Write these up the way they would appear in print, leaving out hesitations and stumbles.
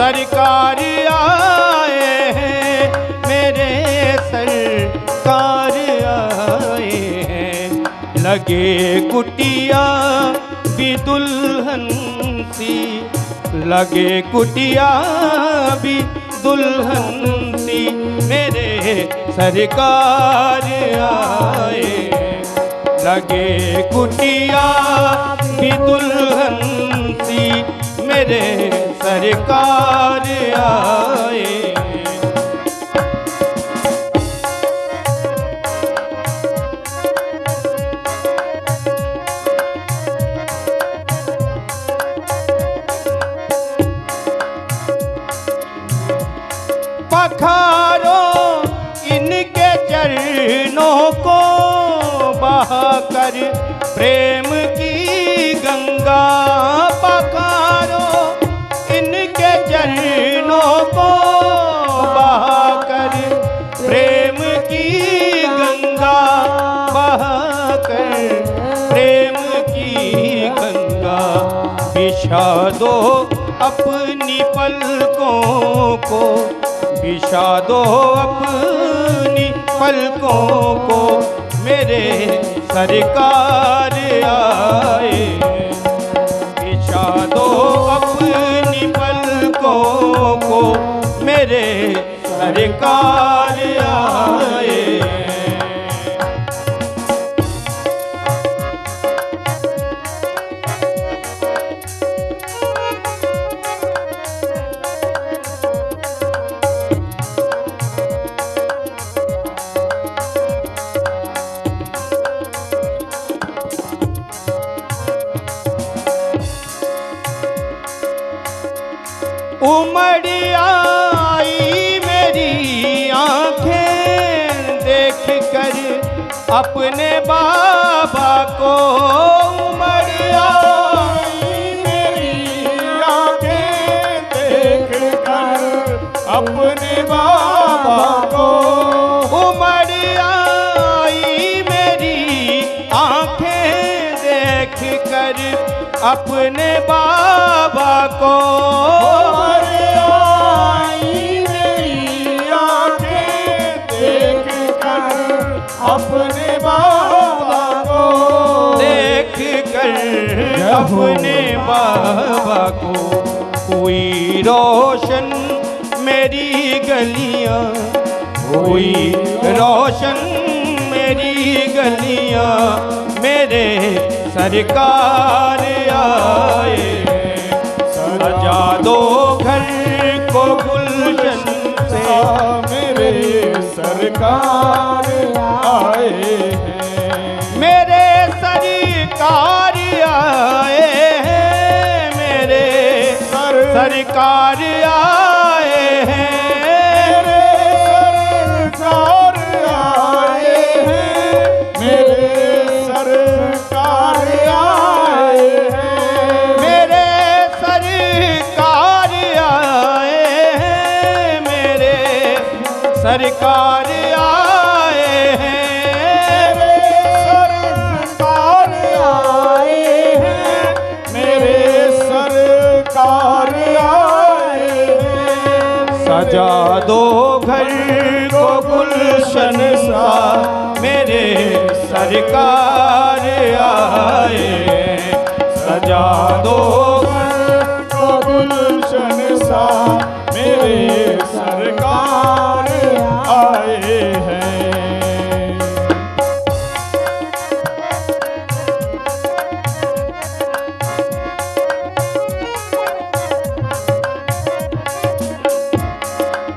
सरकार आए हैं, मेरे सरकार आए हैं। लगे कुटिया भी दुल्हन सी, लगे कुटिया भी दुल्हन सी, मेरे सरकार आए। लगे कुटिया भी दुल्हन सी, मेरे सरकार आए। पखारो इनके चरणों को, बहाकर प्रेम की गंगा। पखारो इनके चरणों को, बहाकर प्रेम की गंगा। बहाकर प्रेम की गंगा। बिछा दो अपनी पलकों को, बिछा दो अपनी पलकों को, मेरे सरकार आए। बिछा दो अपनी पलकों को, मेरे सरकार आए। उमड़ आई मेरी आँखें देख कर अपने बाबा को। उमड़ आई मेरी आँखें देख कर अपने बाबा को। उमड़ आई मेरी आँखें देख कर अपने बाबा को। अपने बाबा को देख कर, अपने बाबा को। हुई रोशन मेरी गलियां, हुई रोशन मेरी गलियां, मेरे सरकार आए। सजा दो घर को गुलशन से, मेरे सरकार आए हैं। मेरे सरकार आए हैं, मेरे सरकार आए हैं। मेरे सरकार आए हैं, मेरे सरकार आए हैं। मेरे सरकार आए हैं, मेरे सरकार आए हैं। सजा दो घर को गुलशन सा, मेरे सरकार आए। सजा दो घर को गुलशन सा, मेरे सरकार आए हैं।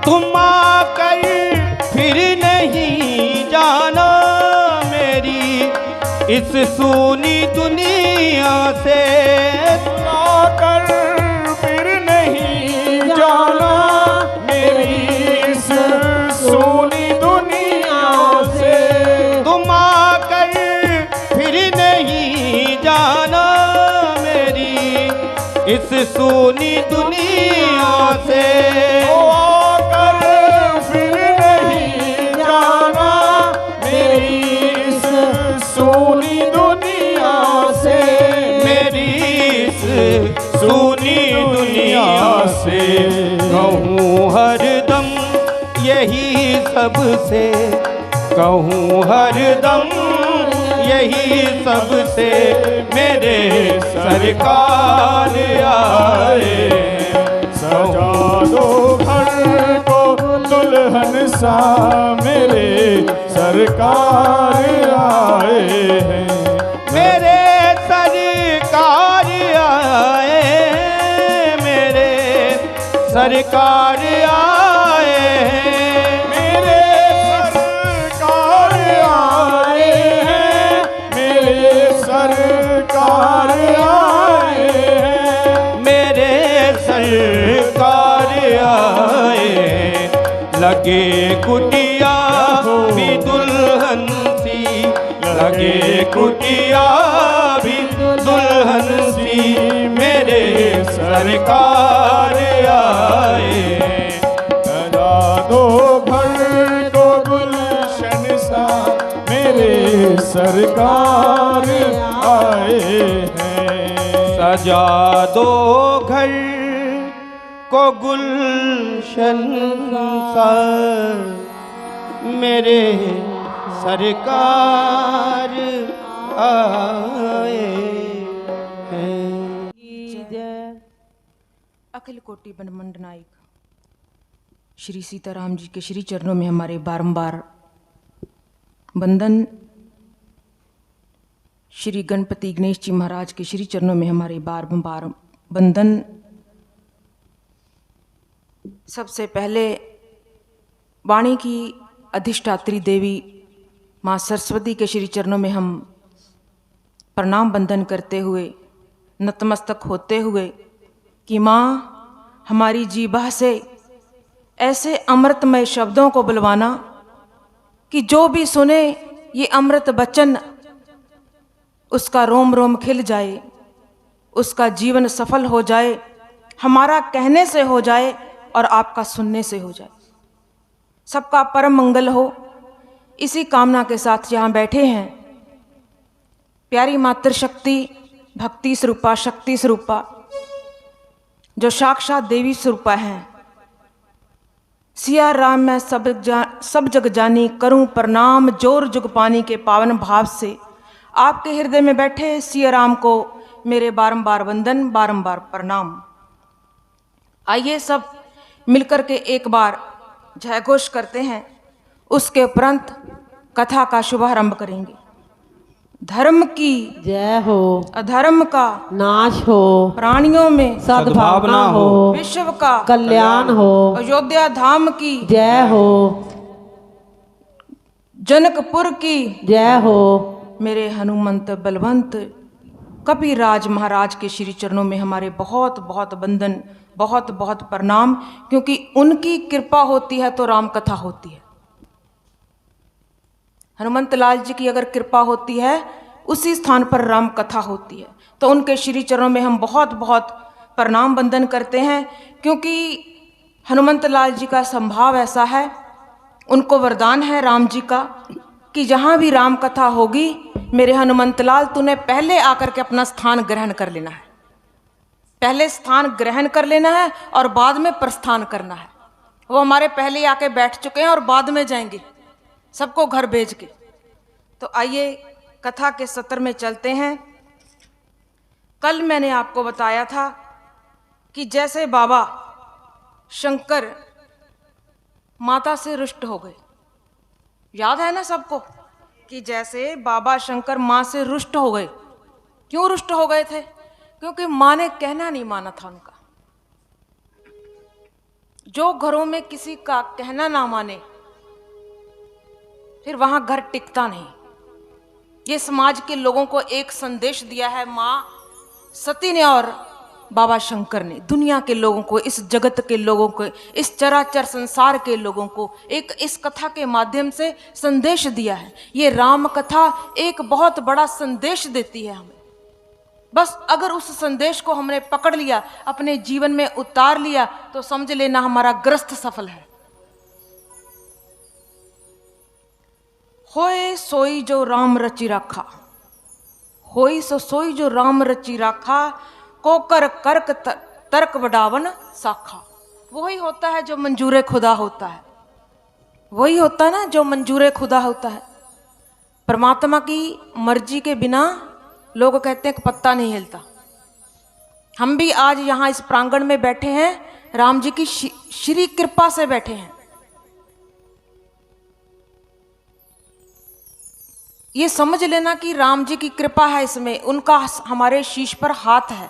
तुम आकर फिर नहीं जाना मेरी इस सूनी दुनिया से। तुम आकर फिर नहीं जाना मेरी इस सूनी दुनिया से। तुम आकर फिर नहीं जाना मेरी इस सूनी दुनिया से। सोनी दुनिया से, मेरी इस सुनी दुनिया से कहूँ हरदम यही सबसे, कहूँ हरदम यही सबसे, मेरे सरकार आए। सजा दो घर को दुल्हन सा, मेरे सरकार आए हैं। मेरे सरकार आए, मेरे सरकार आए, मेरे सरकार आए हैं, मेरे सरकार आए हैं। मेरे सरकार आए। लगे कुटिया भी दुल्हन सी, लगे कुटिया भी दुल्हन सी, मेरे सरकार आए। सजा दो घर को गुलशन सा, मेरे सरकार आए हैं। सजा दो घर को गुलशन सा, मेरे सरकार आए हैं। अखिल कोटि ब्रह्मांड नायक श्री सीताराम जी के श्री चरणों में हमारे बारंबार वंदन। श्री गणपति गणेश जी महाराज के श्री चरणों में हमारे बारंबार वंदन। सबसे पहले वाणी की अधिष्ठात्री देवी माँ सरस्वती के श्री चरणों में हम प्रणाम वंदन करते हुए, नतमस्तक होते हुए कि माँ हमारी जीभा से ऐसे अमृतमय शब्दों को बुलवाना कि जो भी सुने ये अमृत वचन उसका रोम रोम खिल जाए, उसका जीवन सफल हो जाए, हमारा कहने से हो जाए और आपका सुनने से हो जाए। सबका परम मंगल हो, इसी कामना के साथ यहाँ बैठे हैं प्यारी मातृशक्ति भक्ति स्वरूपा शक्ति स्वरूपा जो साक्षात देवी स्वरूपा हैं। सिया राम मैं सब जग जानी, करूं प्रणाम जोर जुग पानी के पावन भाव से आपके हृदय में बैठे सिया राम को मेरे बारंबार वंदन, बारंबार प्रणाम। आइए सब मिलकर के एक बार जय घोष करते हैं, उसके उपरांत कथा का शुभारंभ करेंगे। धर्म की जय हो, अधर्म का नाश हो, प्राणियों में सद्भावना हो, विश्व का कल्याण हो। अयोध्या धाम की जय हो, जनकपुर की जय हो। मेरे हनुमंत बलवंत कपिराज महाराज के श्री चरणों में हमारे बहुत बहुत वंदन, बहुत बहुत प्रणाम, क्योंकि उनकी कृपा होती है तो राम कथा होती है। हनुमंत लाल जी की अगर कृपा होती है उसी स्थान पर राम कथा होती है। तो उनके श्री चरणों में हम बहुत बहुत प्रणाम वंदन करते हैं, क्योंकि हनुमंत लाल जी का संभाव ऐसा है, उनको वरदान है राम जी का कि जहाँ भी राम कथा होगी मेरे हनुमंत लाल तूने पहले आकर के अपना स्थान ग्रहण कर लेना है। पहले स्थान ग्रहण कर लेना है और बाद में प्रस्थान करना है। वो हमारे पहले आके बैठ चुके हैं और बाद में जाएंगे सबको घर भेज के। तो आइए कथा के सत्र में चलते हैं। कल मैंने आपको बताया था कि जैसे बाबा शंकर माता से रुष्ट हो गए, याद है ना सबको कि जैसे बाबा शंकर माँ से रुष्ट हो गए। क्यों रुष्ट हो गए थे? क्योंकि माँ ने कहना नहीं माना था उनका। जो घरों में किसी का कहना ना माने फिर वहां घर टिकता नहीं। ये समाज के लोगों को एक संदेश दिया है माँ सती ने और बाबा शंकर ने, दुनिया के लोगों को, इस जगत के लोगों को, इस चराचर संसार के लोगों को एक इस कथा के माध्यम से संदेश दिया है। ये राम कथा एक बहुत बड़ा संदेश देती है हमें। बस अगर उस संदेश को हमने पकड़ लिया, अपने जीवन में उतार लिया, तो समझ लेना हमारा ग्रस्त सफल है। होए सोई जो राम रचि राखा, होई सो सोई जो राम रचि राखा, कोकर तर्क वडावन साखा। वही होता है जो मंजूर खुदा होता है, वही होता है ना जो मंजूर खुदा होता है। परमात्मा की मर्जी के बिना लोग कहते हैं कि पत्ता नहीं हिलता। हम भी आज यहाँ इस प्रांगण में बैठे हैं, राम जी की श्री कृपा से बैठे हैं। ये समझ लेना कि राम जी की कृपा है इसमें, उनका हमारे शीश पर हाथ है।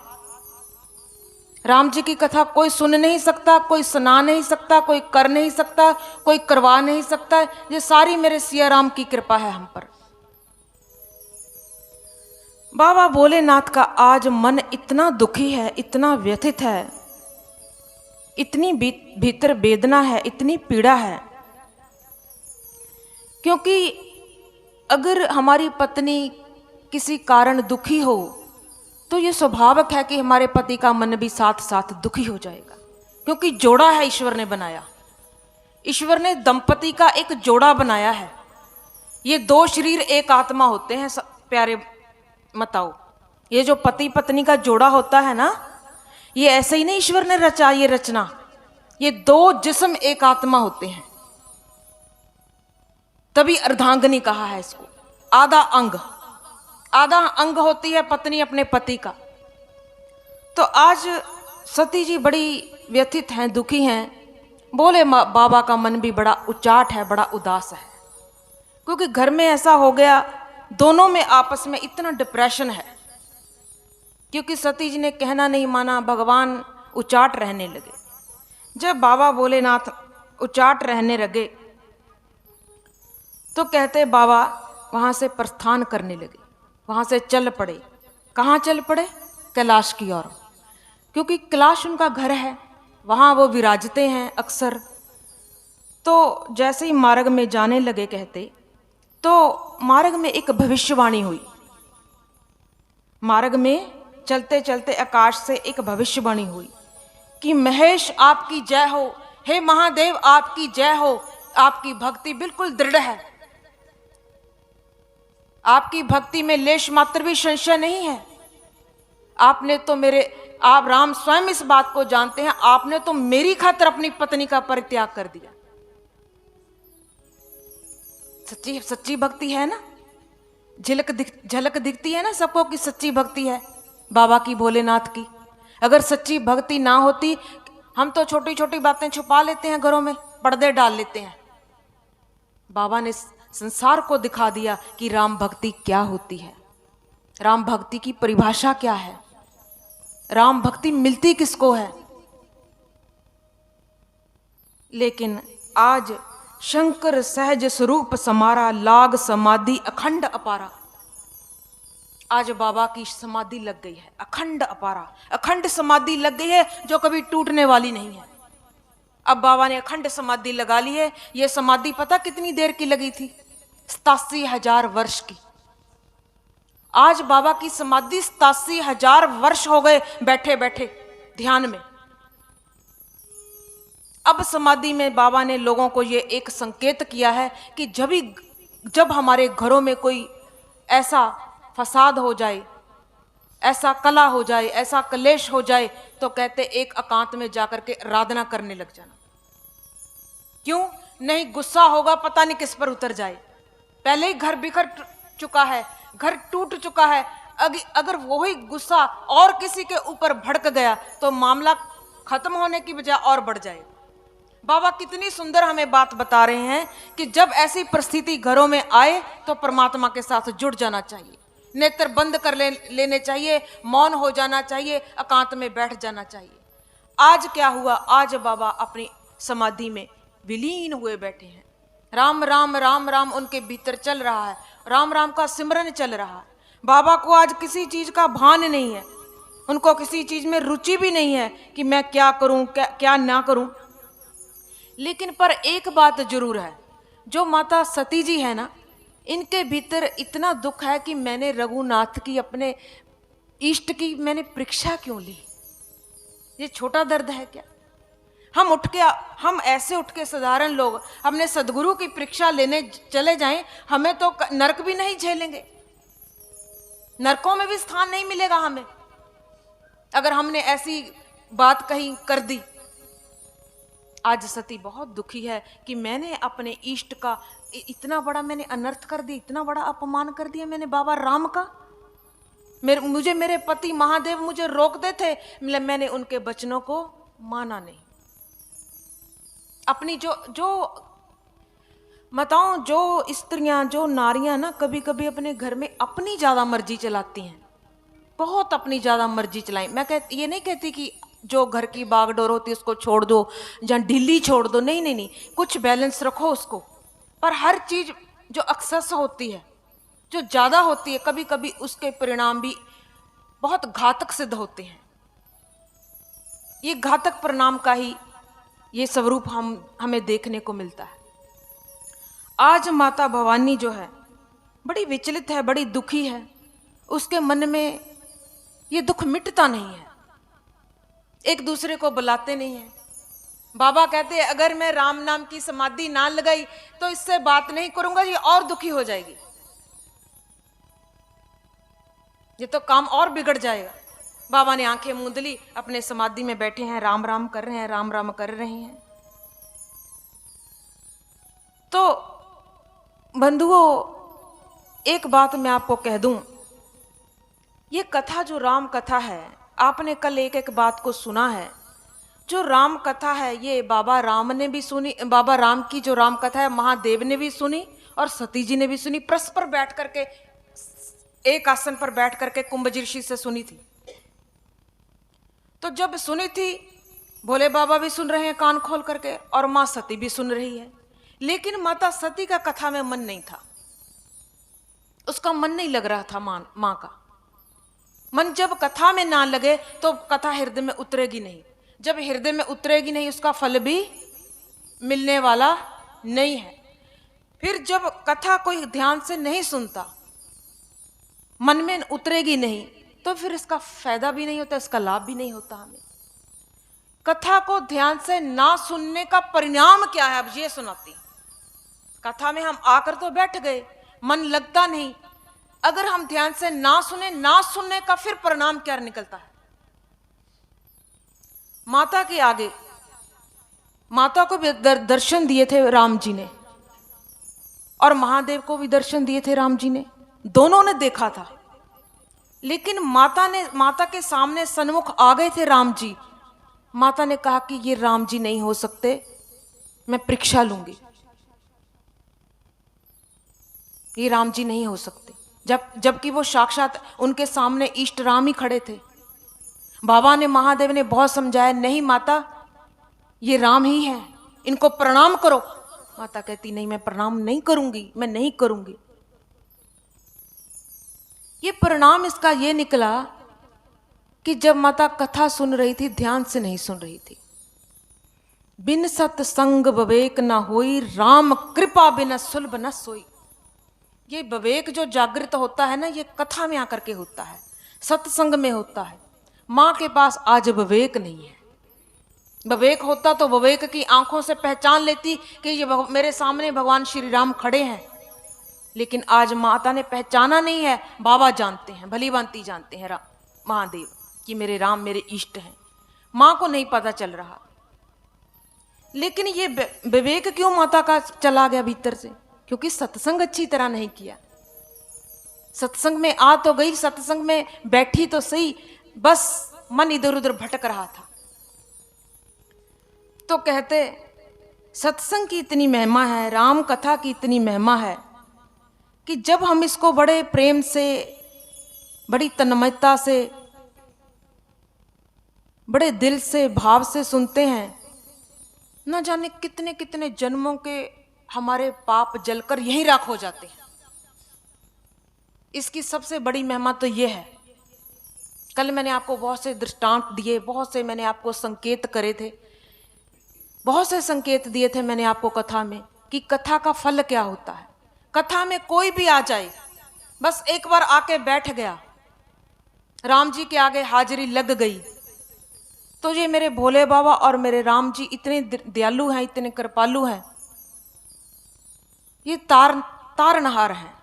राम जी की कथा कोई सुन नहीं सकता, कोई सुना नहीं सकता, कोई कर नहीं सकता, कोई करवा नहीं सकता। ये सारी मेरे सिया राम की कृपा है हम पर। बाबा भोलेनाथ का आज मन इतना दुखी है, इतना व्यथित है, इतनी भीतर वेदना है, इतनी पीड़ा है। क्योंकि अगर हमारी पत्नी किसी कारण दुखी हो तो ये स्वाभाविक है कि हमारे पति का मन भी साथ साथ दुखी हो जाएगा। क्योंकि जोड़ा है ईश्वर ने बनाया, ईश्वर ने दंपति का एक जोड़ा बनाया है। ये दो शरीर एक आत्मा होते हैं प्यारे मताओ। ये जो पति पत्नी का जोड़ा होता है ना, ये ऐसे ही नहीं ईश्वर ने रचा ये रचना। ये दो जिस्म एक आत्मा होते हैं, तभी अर्धांगिनी कहा है इसको। आधा अंग होती है पत्नी अपने पति का। तो आज सती जी बड़ी व्यथित हैं, दुखी हैं। बोले बाबा का मन भी बड़ा उचाट है, बड़ा उदास है। क्योंकि घर में ऐसा हो गया, दोनों में आपस में इतना डिप्रेशन है। क्योंकि सती जी ने कहना नहीं माना, भगवान उचाट रहने लगे। जब बाबा भोलेनाथ उचाट रहने लगे तो कहते बाबा वहां से प्रस्थान करने लगे, वहां से चल पड़े। कहाँ चल पड़े? कैलाश की ओर। क्योंकि कैलाश उनका घर है, वहां वो विराजते हैं अक्सर। तो जैसे ही मार्ग में जाने लगे कहते, तो मार्ग में एक भविष्यवाणी हुई। मार्ग में चलते चलते आकाश से एक भविष्यवाणी हुई कि महेश आपकी जय हो, हे महादेव आपकी जय हो, आपकी भक्ति बिल्कुल दृढ़ है, आपकी भक्ति में लेश मात्र भी संशय नहीं है। आपने तो आप राम स्वयं इस बात को जानते हैं, आपने तो मेरी खातिर अपनी पत्नी का परित्याग कर दिया। सच्ची भक्ति है ना, झलक दिखती है ना सबको कि सच्ची भक्ति है बाबा की, भोलेनाथ की। अगर सच्ची भक्ति ना होती, हम तो छोटी छोटी बातें छुपा लेते हैं, घरों में पर्दे डाल लेते हैं। बाबा ने संसार को दिखा दिया कि राम भक्ति क्या होती है, राम भक्ति की परिभाषा क्या है, राम भक्ति मिलती किसको है। लेकिन आज शंकर सहज स्वरूप समारा, लाग समाधि अखंड अपारा। आज बाबा की समाधि लग गई है, अखंड अपारा, अखंड समाधि लग गई है जो कभी टूटने वाली नहीं है। अब बाबा ने अखंड समाधि लगा ली है। यह समाधि पता कितनी देर की लगी थी? 87,000 वर्ष की। आज बाबा की समाधि 87,000 वर्ष हो गए बैठे बैठे ध्यान में। अब समाधि में बाबा ने लोगों को ये एक संकेत किया है कि जब हमारे घरों में कोई ऐसा फसाद हो जाए, ऐसा कला हो जाए, ऐसा कलेश हो जाए, तो कहते एक एकांत में जाकर के आराधना करने लग जाना। क्यों? नहीं गुस्सा होगा, पता नहीं किस पर उतर जाए। पहले ही घर बिखर चुका है, घर टूट चुका है, अगर वही गुस्सा और किसी के ऊपर भड़क गया तो मामला खत्म होने की बजाय और बढ़ जाए। बाबा कितनी सुंदर हमें बात बता रहे हैं कि जब ऐसी परिस्थिति घरों में आए तो परमात्मा के साथ जुड़ जाना चाहिए, नेत्र बंद कर लेने चाहिए, मौन हो जाना चाहिए, एकांत में बैठ जाना चाहिए। आज क्या हुआ? आज बाबा अपनी समाधि में विलीन हुए बैठे हैं। राम राम राम राम उनके भीतर चल रहा है, राम राम का सिमरन चल रहा है। बाबा को आज किसी चीज का भान नहीं है, उनको किसी चीज में रुचि भी नहीं है कि मैं क्या करूं क्या ना करूं। लेकिन पर एक बात जरूर है, जो माता सती जी है ना, इनके भीतर इतना दुख है कि मैंने रघुनाथ की, अपने इष्ट की मैंने परीक्षा क्यों ली। ये छोटा दर्द है क्या? हम ऐसे उठ के साधारण लोग हमने सदगुरु की परीक्षा लेने चले जाएं, हमें तो नरक भी नहीं झेलेंगे, नरकों में भी स्थान नहीं मिलेगा हमें। अगर हमने ऐसी बात कही कर दी। आज सती बहुत दुखी है कि मैंने अपने इष्ट का इतना बड़ा मैंने अनर्थ कर दिया, इतना बड़ा अपमान कर दिया मैंने बाबा राम का। मुझे मेरे पति महादेव मुझे रोकते थे, मैंने उनके वचनों को माना नहीं। अपनी जो बताऊं, जो स्त्रियां जो नारियां ना कभी कभी अपने घर में अपनी ज्यादा मर्जी चलाती हैं, बहुत अपनी ज्यादा मर्जी चलाई। मैं ये नहीं कहती कि जो घर की बागडोर होती है उसको छोड़ दो या ढीली छोड़ दो, नहीं नहीं नहीं, कुछ बैलेंस रखो उसको। पर हर चीज जो एक्सेस होती है, जो ज्यादा होती है, कभी कभी उसके परिणाम भी बहुत घातक सिद्ध होते हैं। ये घातक परिणाम का ही ये स्वरूप हमें देखने को मिलता है। आज माता भवानी जो है बड़ी विचलित है, बड़ी दुखी है। उसके मन में ये दुख मिटता नहीं है, एक दूसरे को बुलाते नहीं है। बाबा कहते हैं अगर मैं राम नाम की समाधि ना लगाई तो इससे बात नहीं करूंगा, ये और दुखी हो जाएगी, ये तो काम और बिगड़ जाएगा। बाबा ने आंखें मूंद ली, अपने समाधि में बैठे हैं, राम राम कर रहे हैं, राम राम कर रहे हैं। तो बंधुओं, एक बात मैं आपको कह दूं, ये कथा जो राम कथा है, आपने कल एक एक बात को सुना है। जो राम कथा है ये बाबा राम ने भी सुनी, बाबा राम की जो राम कथा है महादेव ने भी सुनी और सती जी ने भी सुनी। परस्पर बैठ करके एक आसन पर बैठ करके कुंभ ऋषि से सुनी थी। तो जब सुनी थी, भोले बाबा भी सुन रहे हैं कान खोल करके और मां सती भी सुन रही है, लेकिन माता सती का कथा में मन नहीं था, उसका मन नहीं लग रहा था। मां का मन जब कथा में ना लगे तो कथा हृदय में उतरेगी नहीं, जब हृदय में उतरेगी नहीं उसका फल भी मिलने वाला नहीं है। फिर जब कथा कोई ध्यान से नहीं सुनता, मन में उतरेगी नहीं, तो फिर इसका फायदा भी नहीं होता, इसका लाभ भी नहीं होता हमें। कथा को ध्यान से ना सुनने का परिणाम क्या है, अब ये सुनाती। कथा में हम आकर तो बैठ गए, मन लगता नहीं। अगर हम ध्यान से ना सुने, ना सुनने का फिर परिणाम क्या निकलता है। माता के आगे, माता को भी दर्शन दिए थे राम जी ने और महादेव को भी दर्शन दिए थे राम जी ने, दोनों ने देखा था। लेकिन माता के सामने सन्मुख आ गए थे राम जी। माता ने कहा कि ये राम जी नहीं हो सकते, मैं परीक्षा लूंगी, ये राम जी नहीं हो सकते। जबकि वो साक्षात उनके सामने इष्ट राम ही खड़े थे। बाबा ने, महादेव ने बहुत समझाया, नहीं माता ये राम ही है, इनको प्रणाम करो। माता कहती नहीं, मैं प्रणाम नहीं करूंगी, मैं नहीं करूंगी। ये परिणाम इसका ये निकला कि जब माता कथा सुन रही थी, ध्यान से नहीं सुन रही थी। बिन सत्संग विवेक न होई, राम कृपा बिना सुलभ न सोई। ये विवेक जो जागृत होता है ना, ये कथा में आकर के होता है, सत्संग में होता है। मां के पास आज विवेक नहीं है। विवेक होता तो विवेक की आंखों से पहचान लेती कि ये मेरे सामने भगवान श्री राम खड़े हैं। लेकिन आज माता ने पहचाना नहीं है। बाबा जानते हैं, भली भांति जानते हैं महादेव कि मेरे राम मेरे इष्ट हैं। मां को नहीं पता चल रहा। लेकिन ये विवेक क्यों माता का चला गया भीतर से? क्योंकि सत्संग अच्छी तरह नहीं किया। सत्संग में आ तो गई, सत्संग में बैठी तो सही, बस मन इधर उधर भटक रहा था। तो कहते सत्संग की इतनी महिमा है, राम कथा की इतनी महिमा है कि जब हम इसको बड़े प्रेम से, बड़ी तन्मयता से, बड़े दिल से, भाव से सुनते हैं, न जाने कितने कितने जन्मों के हमारे पाप जलकर यहीं राख हो जाते हैं। इसकी सबसे बड़ी महिमा तो ये है। कल मैंने आपको बहुत से दृष्टांत दिए, बहुत से मैंने आपको संकेत करे थे, बहुत से संकेत दिए थे मैंने आपको कथा में कि कथा का फल क्या होता है। कथा में कोई भी आ जाए, बस एक बार आके बैठ गया, राम जी के आगे हाजिरी लग गई, तो ये मेरे भोले बाबा और मेरे राम जी इतने दयालु हैं, इतने कृपालु हैं, ये तारनहार हैं।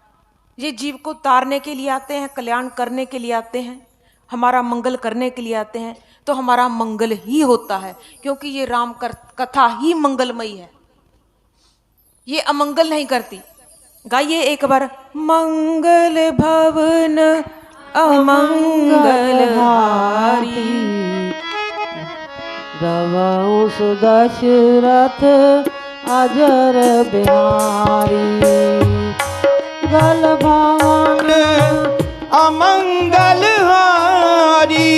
ये जीव को तारने के लिए आते हैं, कल्याण करने के लिए आते हैं, हमारा मंगल करने के लिए आते हैं। तो हमारा मंगल ही होता है, क्योंकि ये राम कथा ही मंगलमयी है, ये अमंगल नहीं करती। गाइए एक बार। मंगल भवन अमंगल हारी, रवौ सुदशरथ अजर बिहारी, गल भवन अमंगल हारी,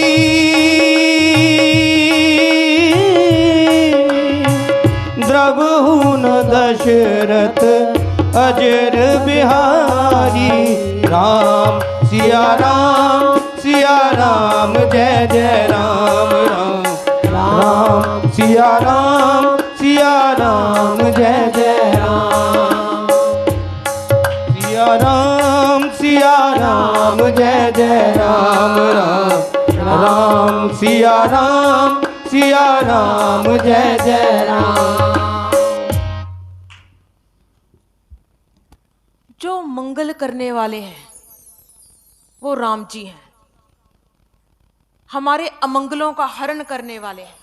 द्रवहु न दशरथ अजर बिहारी। राम सिया राम जय जय राम राम, राम सिया राम जय जय राम, सिया राम जय जय राम राम, राम सिया राम जय जय राम। जो मंगल करने वाले हैं वो राम जी हैं, हमारे अमंगलों का हरण करने वाले हैं,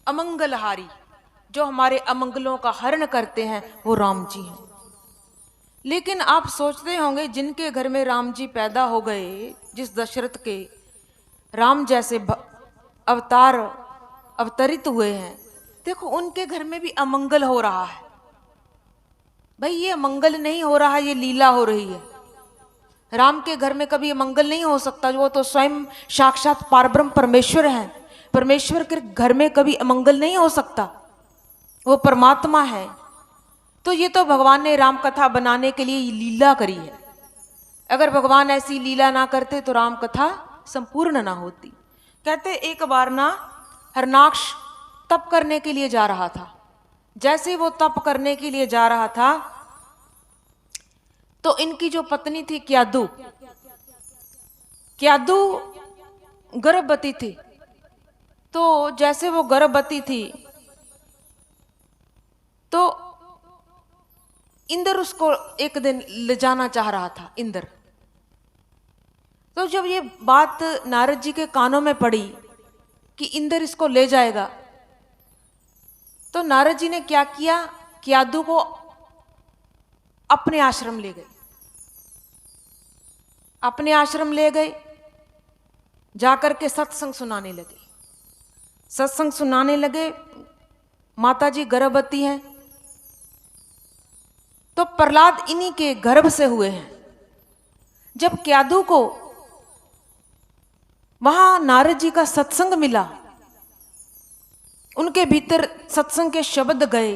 अमंगलहारी। जो हमारे अमंगलों का हरण करते हैं वो राम जी हैं। लेकिन आप सोचते होंगे, जिनके घर में राम जी पैदा हो गए, जिस दशरथ के राम जैसे अवतार अवतरित हुए हैं, देखो उनके घर में भी अमंगल हो रहा है। भाई ये अमंगल नहीं हो रहा है, ये लीला हो रही है। राम के घर में कभी अमंगल नहीं हो सकता, वो तो स्वयं साक्षात पारब्रह्म परमेश्वर हैं। परमेश्वर के घर में कभी अमंगल नहीं हो सकता, वो परमात्मा है। तो ये तो भगवान ने राम कथा बनाने के लिए लीला करी है। अगर भगवान ऐसी लीला ना करते तो राम कथा संपूर्ण ना होती। कहते एक बार ना हरनाक्ष तप करने के लिए जा रहा था। जैसे वो तप करने के लिए जा रहा था तो इनकी जो पत्नी थी क्यादू गर्भवती थी। तो जैसे वो गर्भवती थी तो इंद्र उसको एक दिन ले जाना चाह रहा था। इंद्र तो जब ये बात नारद जी के कानों में पड़ी कि इंद्र इसको ले जाएगा, तो नारद जी ने क्या किया, क्यादू को अपने आश्रम ले गए। अपने आश्रम ले गए, जाकर के सत्संग सुनाने लगे। सत्संग सुनाने लगे। माता जी गर्भवती हैं, तो प्रहलाद इन्हीं के गर्भ से हुए हैं। जब क्यादू को वहां नारद जी का सत्संग मिला, उनके भीतर सत्संग के शब्द गए।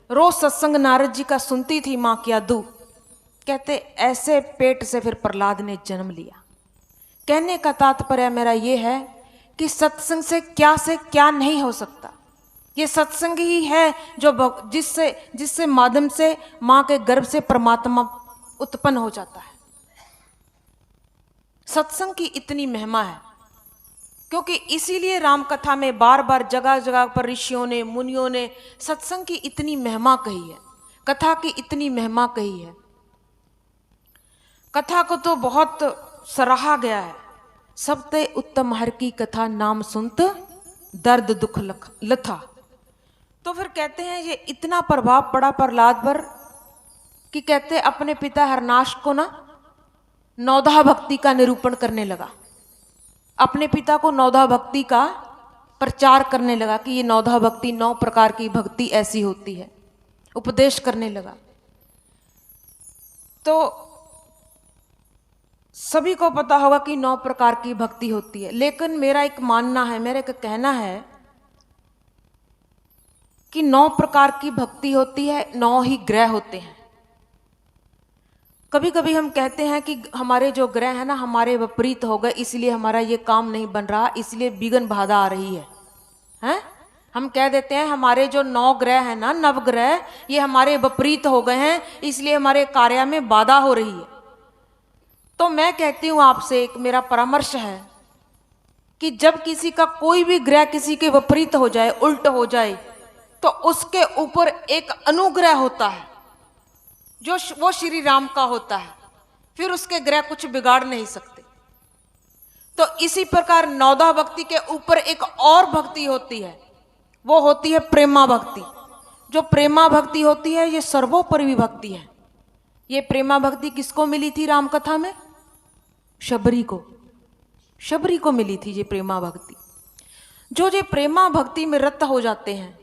रोज सत्संग नारद जी का सुनती थी मां क्यादू। कहते ऐसे पेट से फिर प्रहलाद ने जन्म लिया। कहने का तात्पर्य मेरा यह है कि सत्संग से क्या नहीं हो सकता। ये सत्संग ही है जो जिससे माध्यम से मां के गर्भ से परमात्मा उत्पन्न हो जाता है। सत्संग की इतनी महिमा है, क्योंकि इसीलिए राम कथा में बार बार जगह जगह पर ऋषियों ने, मुनियों ने सत्संग की इतनी महिमा कही है, कथा की इतनी महिमा कही है। कथा को तो बहुत सराहा गया है। सबते उत्तम हर की कथा, नाम सुनत दर्द दुख लथा। तो फिर कहते हैं ये इतना प्रभाव पड़ा प्रहलाद पर कि कहते अपने पिता हरनाश को ना नौधा भक्ति का निरूपण करने लगा। अपने पिता को नौधा भक्ति का प्रचार करने लगा कि ये नौधा भक्ति 9 प्रकार की भक्ति ऐसी होती है, उपदेश करने लगा। तो सभी को पता होगा कि 9 प्रकार की भक्ति होती है, लेकिन मेरा एक मानना है, मेरा एक कहना है कि 9 प्रकार की भक्ति होती है, 9 ही ग्रह होते हैं। कभी कभी हम कहते हैं कि हमारे जो ग्रह है ना हमारे विपरीत हो गए, इसलिए हमारा ये काम नहीं बन रहा, इसलिए विघ्न बाधा आ रही है, हैं? हम कह देते हैं हमारे जो 9 ग्रह है ना, नवग्रह, ये हमारे विपरीत हो गए हैं, इसलिए हमारे कार्य में बाधा हो रही है। तो मैं कहती हूं आपसे, एक मेरा परामर्श है कि जब किसी का कोई भी ग्रह किसी के विपरीत हो जाए, उल्ट हो जाए, तो उसके ऊपर एक अनुग्रह होता है जो वो श्री राम का होता है। फिर उसके ग्रह कुछ बिगाड़ नहीं सकते। तो इसी प्रकार नौदा भक्ति के ऊपर एक और भक्ति होती है, वो होती है प्रेमा भक्ति। जो प्रेमा भक्ति होती है ये सर्वोपरि भक्ति है। ये प्रेमा भक्ति किसको मिली थी राम कथा में? शबरी को, शबरी को मिली थी ये प्रेमा भक्ति। जो ये प्रेमा भक्ति में रत हो जाते हैं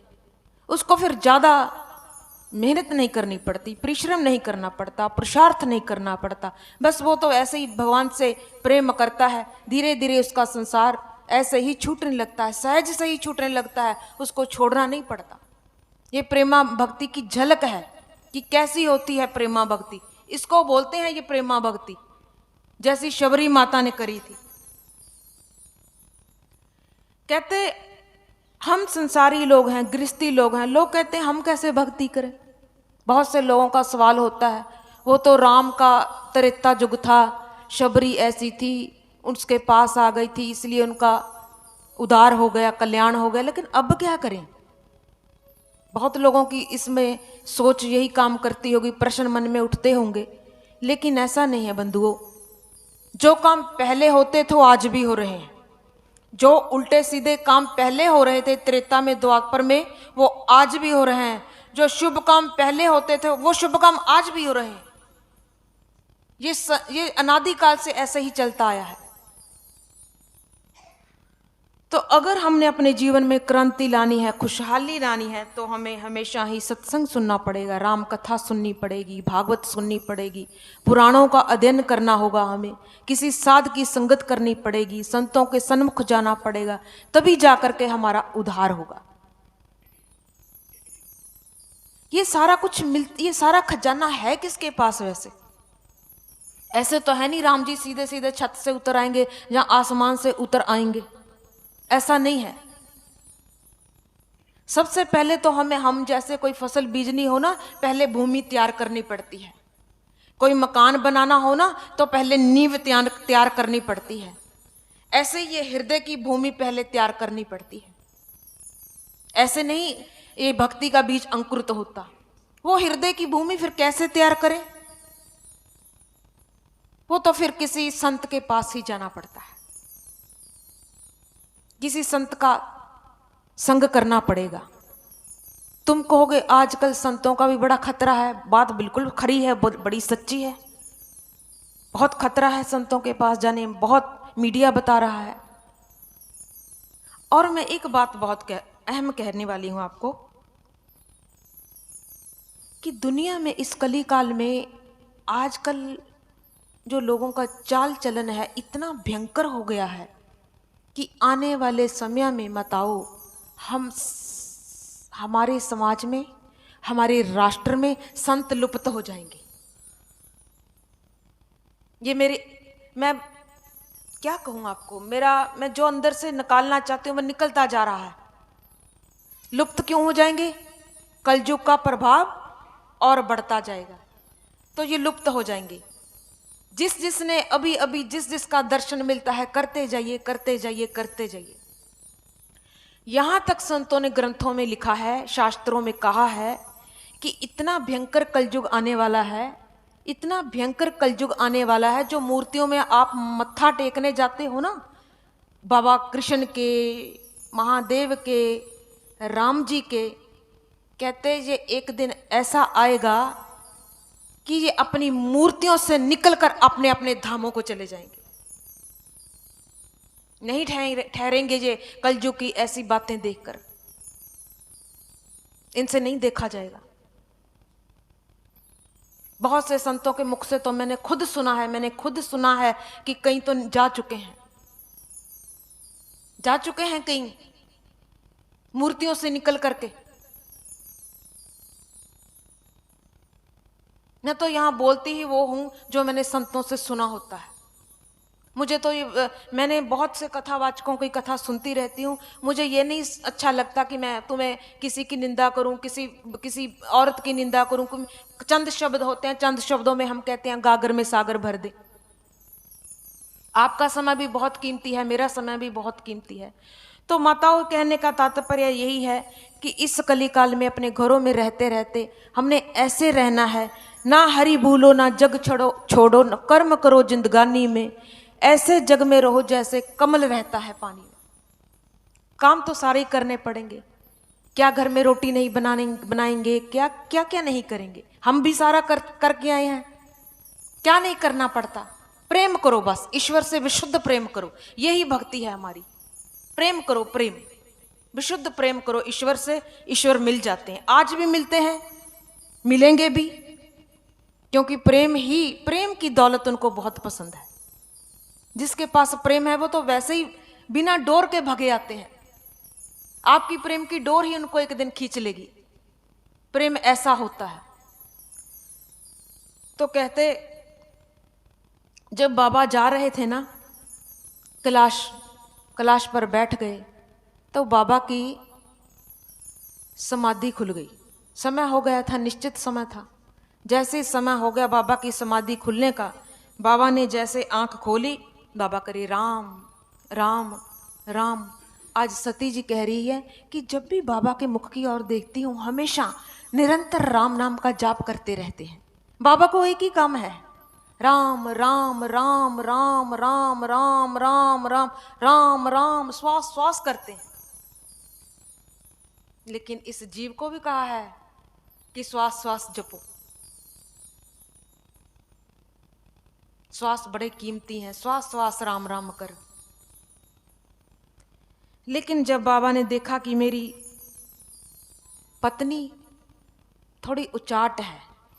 उसको फिर ज्यादा मेहनत नहीं करनी पड़ती, परिश्रम नहीं करना पड़ता, पुरुषार्थ नहीं करना पड़ता। बस वो तो ऐसे ही भगवान से प्रेम करता है, धीरे धीरे उसका संसार ऐसे ही छूटने लगता है, सहज से ही छूटने लगता है, उसको छोड़ना नहीं पड़ता। ये प्रेमा भक्ति की झलक है कि कैसी होती है प्रेमा भक्ति। इसको बोलते हैं ये प्रेमा भक्ति, जैसी शबरी माता ने करी थी। कहते हम संसारी लोग हैं, गृहस्थी लोग हैं, लोग कहते हैं हम कैसे भक्ति करें। बहुत से लोगों का सवाल होता है, वो तो राम का त्रेता युग था, शबरी ऐसी थी, उसके पास आ गई थी इसलिए उनका उद्धार हो गया, कल्याण हो गया, लेकिन अब क्या करें। बहुत लोगों की इसमें सोच यही काम करती होगी, प्रश्न मन में उठते होंगे, लेकिन ऐसा नहीं है बंधुओं। जो काम पहले होते थे वो आज भी हो रहे हैं। जो उल्टे सीधे काम पहले हो रहे थे त्रेता में, द्वापर में, वो आज भी हो रहे हैं। जो शुभ काम पहले होते थे वो शुभ काम आज भी हो रहे हैं। ये अनादिकाल से ऐसे ही चलता आया है। तो अगर हमने अपने जीवन में क्रांति लानी है, खुशहाली लानी है, तो हमें हमेशा ही सत्संग सुनना पड़ेगा, राम कथा सुननी पड़ेगी, भागवत सुननी पड़ेगी, पुराणों का अध्ययन करना होगा, हमें किसी साध की संगत करनी पड़ेगी, संतों के सन्मुख जाना पड़ेगा, तभी जाकर के हमारा उद्धार होगा। ये सारा कुछ ये सारा खजाना है किसके पास वैसे? ऐसे तो है नहीं राम जी सीधे सीधे छत से उतर आएंगे या आसमान से उतर आएंगे, ऐसा नहीं है। सबसे पहले तो हम जैसे कोई फसल बीजनी हो ना, पहले भूमि तैयार करनी पड़ती है। कोई मकान बनाना हो ना, तो पहले नींव तैयार करनी पड़ती है। ऐसे ये हृदय की भूमि पहले तैयार करनी पड़ती है। ऐसे नहीं ये भक्ति का बीज अंकुरित होता। वो हृदय की भूमि फिर कैसे तैयार करें? वो तो फिर किसी संत के पास ही जाना पड़ता है, किसी संत का संग करना पड़ेगा। तुम कहोगे आजकल संतों का भी बड़ा खतरा है, बात बिल्कुल खरी है, बड़ी सच्ची है। बहुत खतरा है संतों के पास जाने में, बहुत मीडिया बता रहा है। और मैं एक बात बहुत अहम कहने वाली हूं आपको कि दुनिया में इस कली काल में आजकल जो लोगों का चाल चलन है इतना भयंकर हो गया है कि आने वाले समय में बताओ हमारे समाज में, हमारे राष्ट्र में संत लुप्त हो जाएंगे। ये मैं क्या कहूं आपको, मैं जो अंदर से निकालना चाहती हूं वो निकलता जा रहा है। लुप्त क्यों हो जाएंगे? कलयुग का प्रभाव और बढ़ता जाएगा, तो ये लुप्त हो जाएंगे। जिसने अभी जिसका दर्शन मिलता है करते जाइए, करते जाइए, करते जाइए। यहां तक संतों ने ग्रंथों में लिखा है, शास्त्रों में कहा है कि इतना भयंकर कलयुग आने वाला है, इतना भयंकर कलयुग आने वाला है। जो मूर्तियों में आप मत्था टेकने जाते हो ना, बाबा कृष्ण के, महादेव के, राम जी के, कहते ये एक दिन ऐसा आएगा कि ये अपनी मूर्तियों से निकलकर अपने अपने धामों को चले जाएंगे। नहीं ठहरेंगे ये कलयुग की ऐसी बातें देखकर, इनसे नहीं देखा जाएगा। बहुत से संतों के मुख से तो मैंने खुद सुना है कि कहीं तो जा चुके हैं कहीं मूर्तियों से निकल करके। मैं तो यहां बोलती ही वो हूं जो मैंने संतों से सुना होता है। मुझे तो मैंने बहुत से कथावाचकों की कथा सुनती रहती हूँ। मुझे ये नहीं अच्छा लगता कि मैं तुम्हें किसी की निंदा करूँ, किसी औरत की निंदा करूँ। चंद शब्द होते हैं, चंद शब्दों में हम कहते हैं गागर में सागर भर दे। आपका समय भी बहुत कीमती है, मेरा समय भी बहुत कीमती है। तो माताओं, कहने का तात्पर्य यही है कि इस कलिकाल में अपने घरों में रहते रहते हमने ऐसे रहना है, ना हरि भूलो, ना जग छोड़ो, न कर्म करो जिंदगानी में। ऐसे जग में रहो जैसे कमल रहता है पानी में। काम तो सारे ही करने पड़ेंगे, क्या घर में रोटी नहीं बनाएंगे, क्या क्या क्या नहीं करेंगे, हम भी सारा करके आए हैं, क्या नहीं करना पड़ता। प्रेम करो बस, ईश्वर से विशुद्ध प्रेम करो, यही भक्ति है हमारी। प्रेम करो, प्रेम, विशुद्ध प्रेम करो ईश्वर से, ईश्वर मिल जाते हैं, आज भी मिलते हैं, मिलेंगे भी, क्योंकि प्रेम की दौलत उनको बहुत पसंद है। जिसके पास प्रेम है वो तो वैसे ही बिना डोर के भागे आते हैं। आपकी प्रेम की डोर ही उनको एक दिन खींच लेगी। प्रेम ऐसा होता है। तो कहते जब बाबा जा रहे थे ना, कैलाश पर बैठ गए, तो बाबा की समाधि खुल गई। समय हो गया था, निश्चित समय था। जैसे समय हो गया बाबा की समाधि खुलने का, बाबा ने जैसे आंख खोली, बाबा करे राम राम राम। आज सती जी कह रही है कि जब भी बाबा के मुख की ओर देखती हूँ, हमेशा निरंतर राम नाम का जाप करते रहते हैं। बाबा को एक ही काम है, राम राम राम राम राम राम राम राम राम राम, श्वास श्वास करते हैं। लेकिन इस जीव को भी कहा है कि श्वास श्वास जपो। श्वास बड़े कीमती हैं, श्वास श्वास राम राम कर। लेकिन जब बाबा ने देखा कि मेरी पत्नी थोड़ी उचाट है,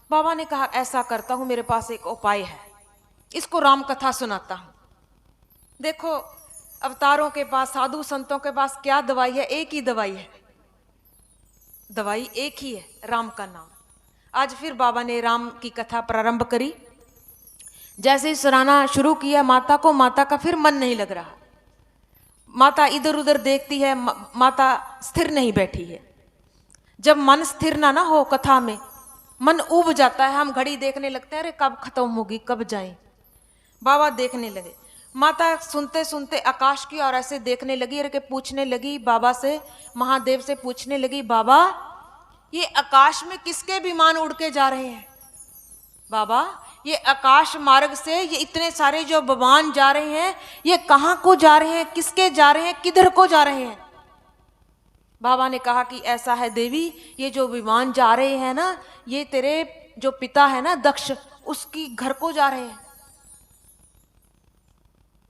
बाबा ने कहा ऐसा करता हूं, मेरे पास एक उपाय है, इसको राम कथा सुनाता हूं। देखो अवतारों के पास, साधु संतों के पास क्या दवाई है? एक ही दवाई है, दवाई एक ही है, राम का नाम। आज फिर बाबा ने राम की कथा प्रारंभ करी। जैसे ही सुनाना शुरू किया माता को, माता का फिर मन नहीं लग रहा। माता इधर उधर देखती है, माता स्थिर नहीं बैठी है। जब मन स्थिर ना हो कथा में, मन ऊब जाता है, हम घड़ी देखने लगते हैं, अरे कब खत्म होगी, कब जाएं। बाबा देखने लगे, माता सुनते सुनते आकाश की और ऐसे देखने लगी, अरे के पूछने लगी बाबा से, महादेव से पूछने लगी, बाबा ये आकाश में किसके विमान उड़ के जा रहे हैं? बाबा ये आकाश मार्ग से ये इतने सारे जो विमान जा रहे हैं, ये कहाँ को जा रहे हैं, किसके जा रहे हैं, किधर को जा रहे हैं? बाबा ने कहा कि ऐसा है देवी, ये जो विमान जा रहे हैं ना, ये तेरे जो पिता है ना दक्ष, उसकी घर को जा रहे हैं।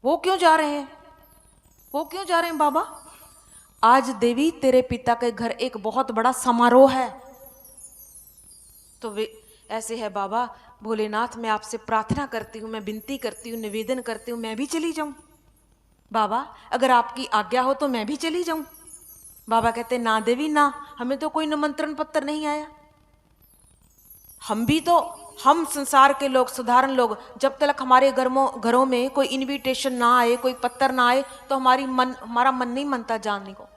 वो क्यों जा रहे हैं? वो क्यों जा रहे हैं बाबा? आज देवी तेरे पिता के घर एक बहुत बड़ा समारोह है। तो वे ऐसे है बाबा, भोलेनाथ मैं आपसे प्रार्थना करती हूँ, मैं विनती करती हूँ, निवेदन करती हूँ, मैं भी चली जाऊं। बाबा अगर आपकी आज्ञा हो तो मैं भी चली जाऊं। बाबा कहते ना देवी ना, हमें तो कोई निमंत्रण पत्र नहीं आया। हम संसार के लोग, साधारण लोग, जब तक हमारे घरों में कोई इनविटेशन ना आए, कोई पत्र ना आए, तो हमारा मन नहीं मनता जानने को।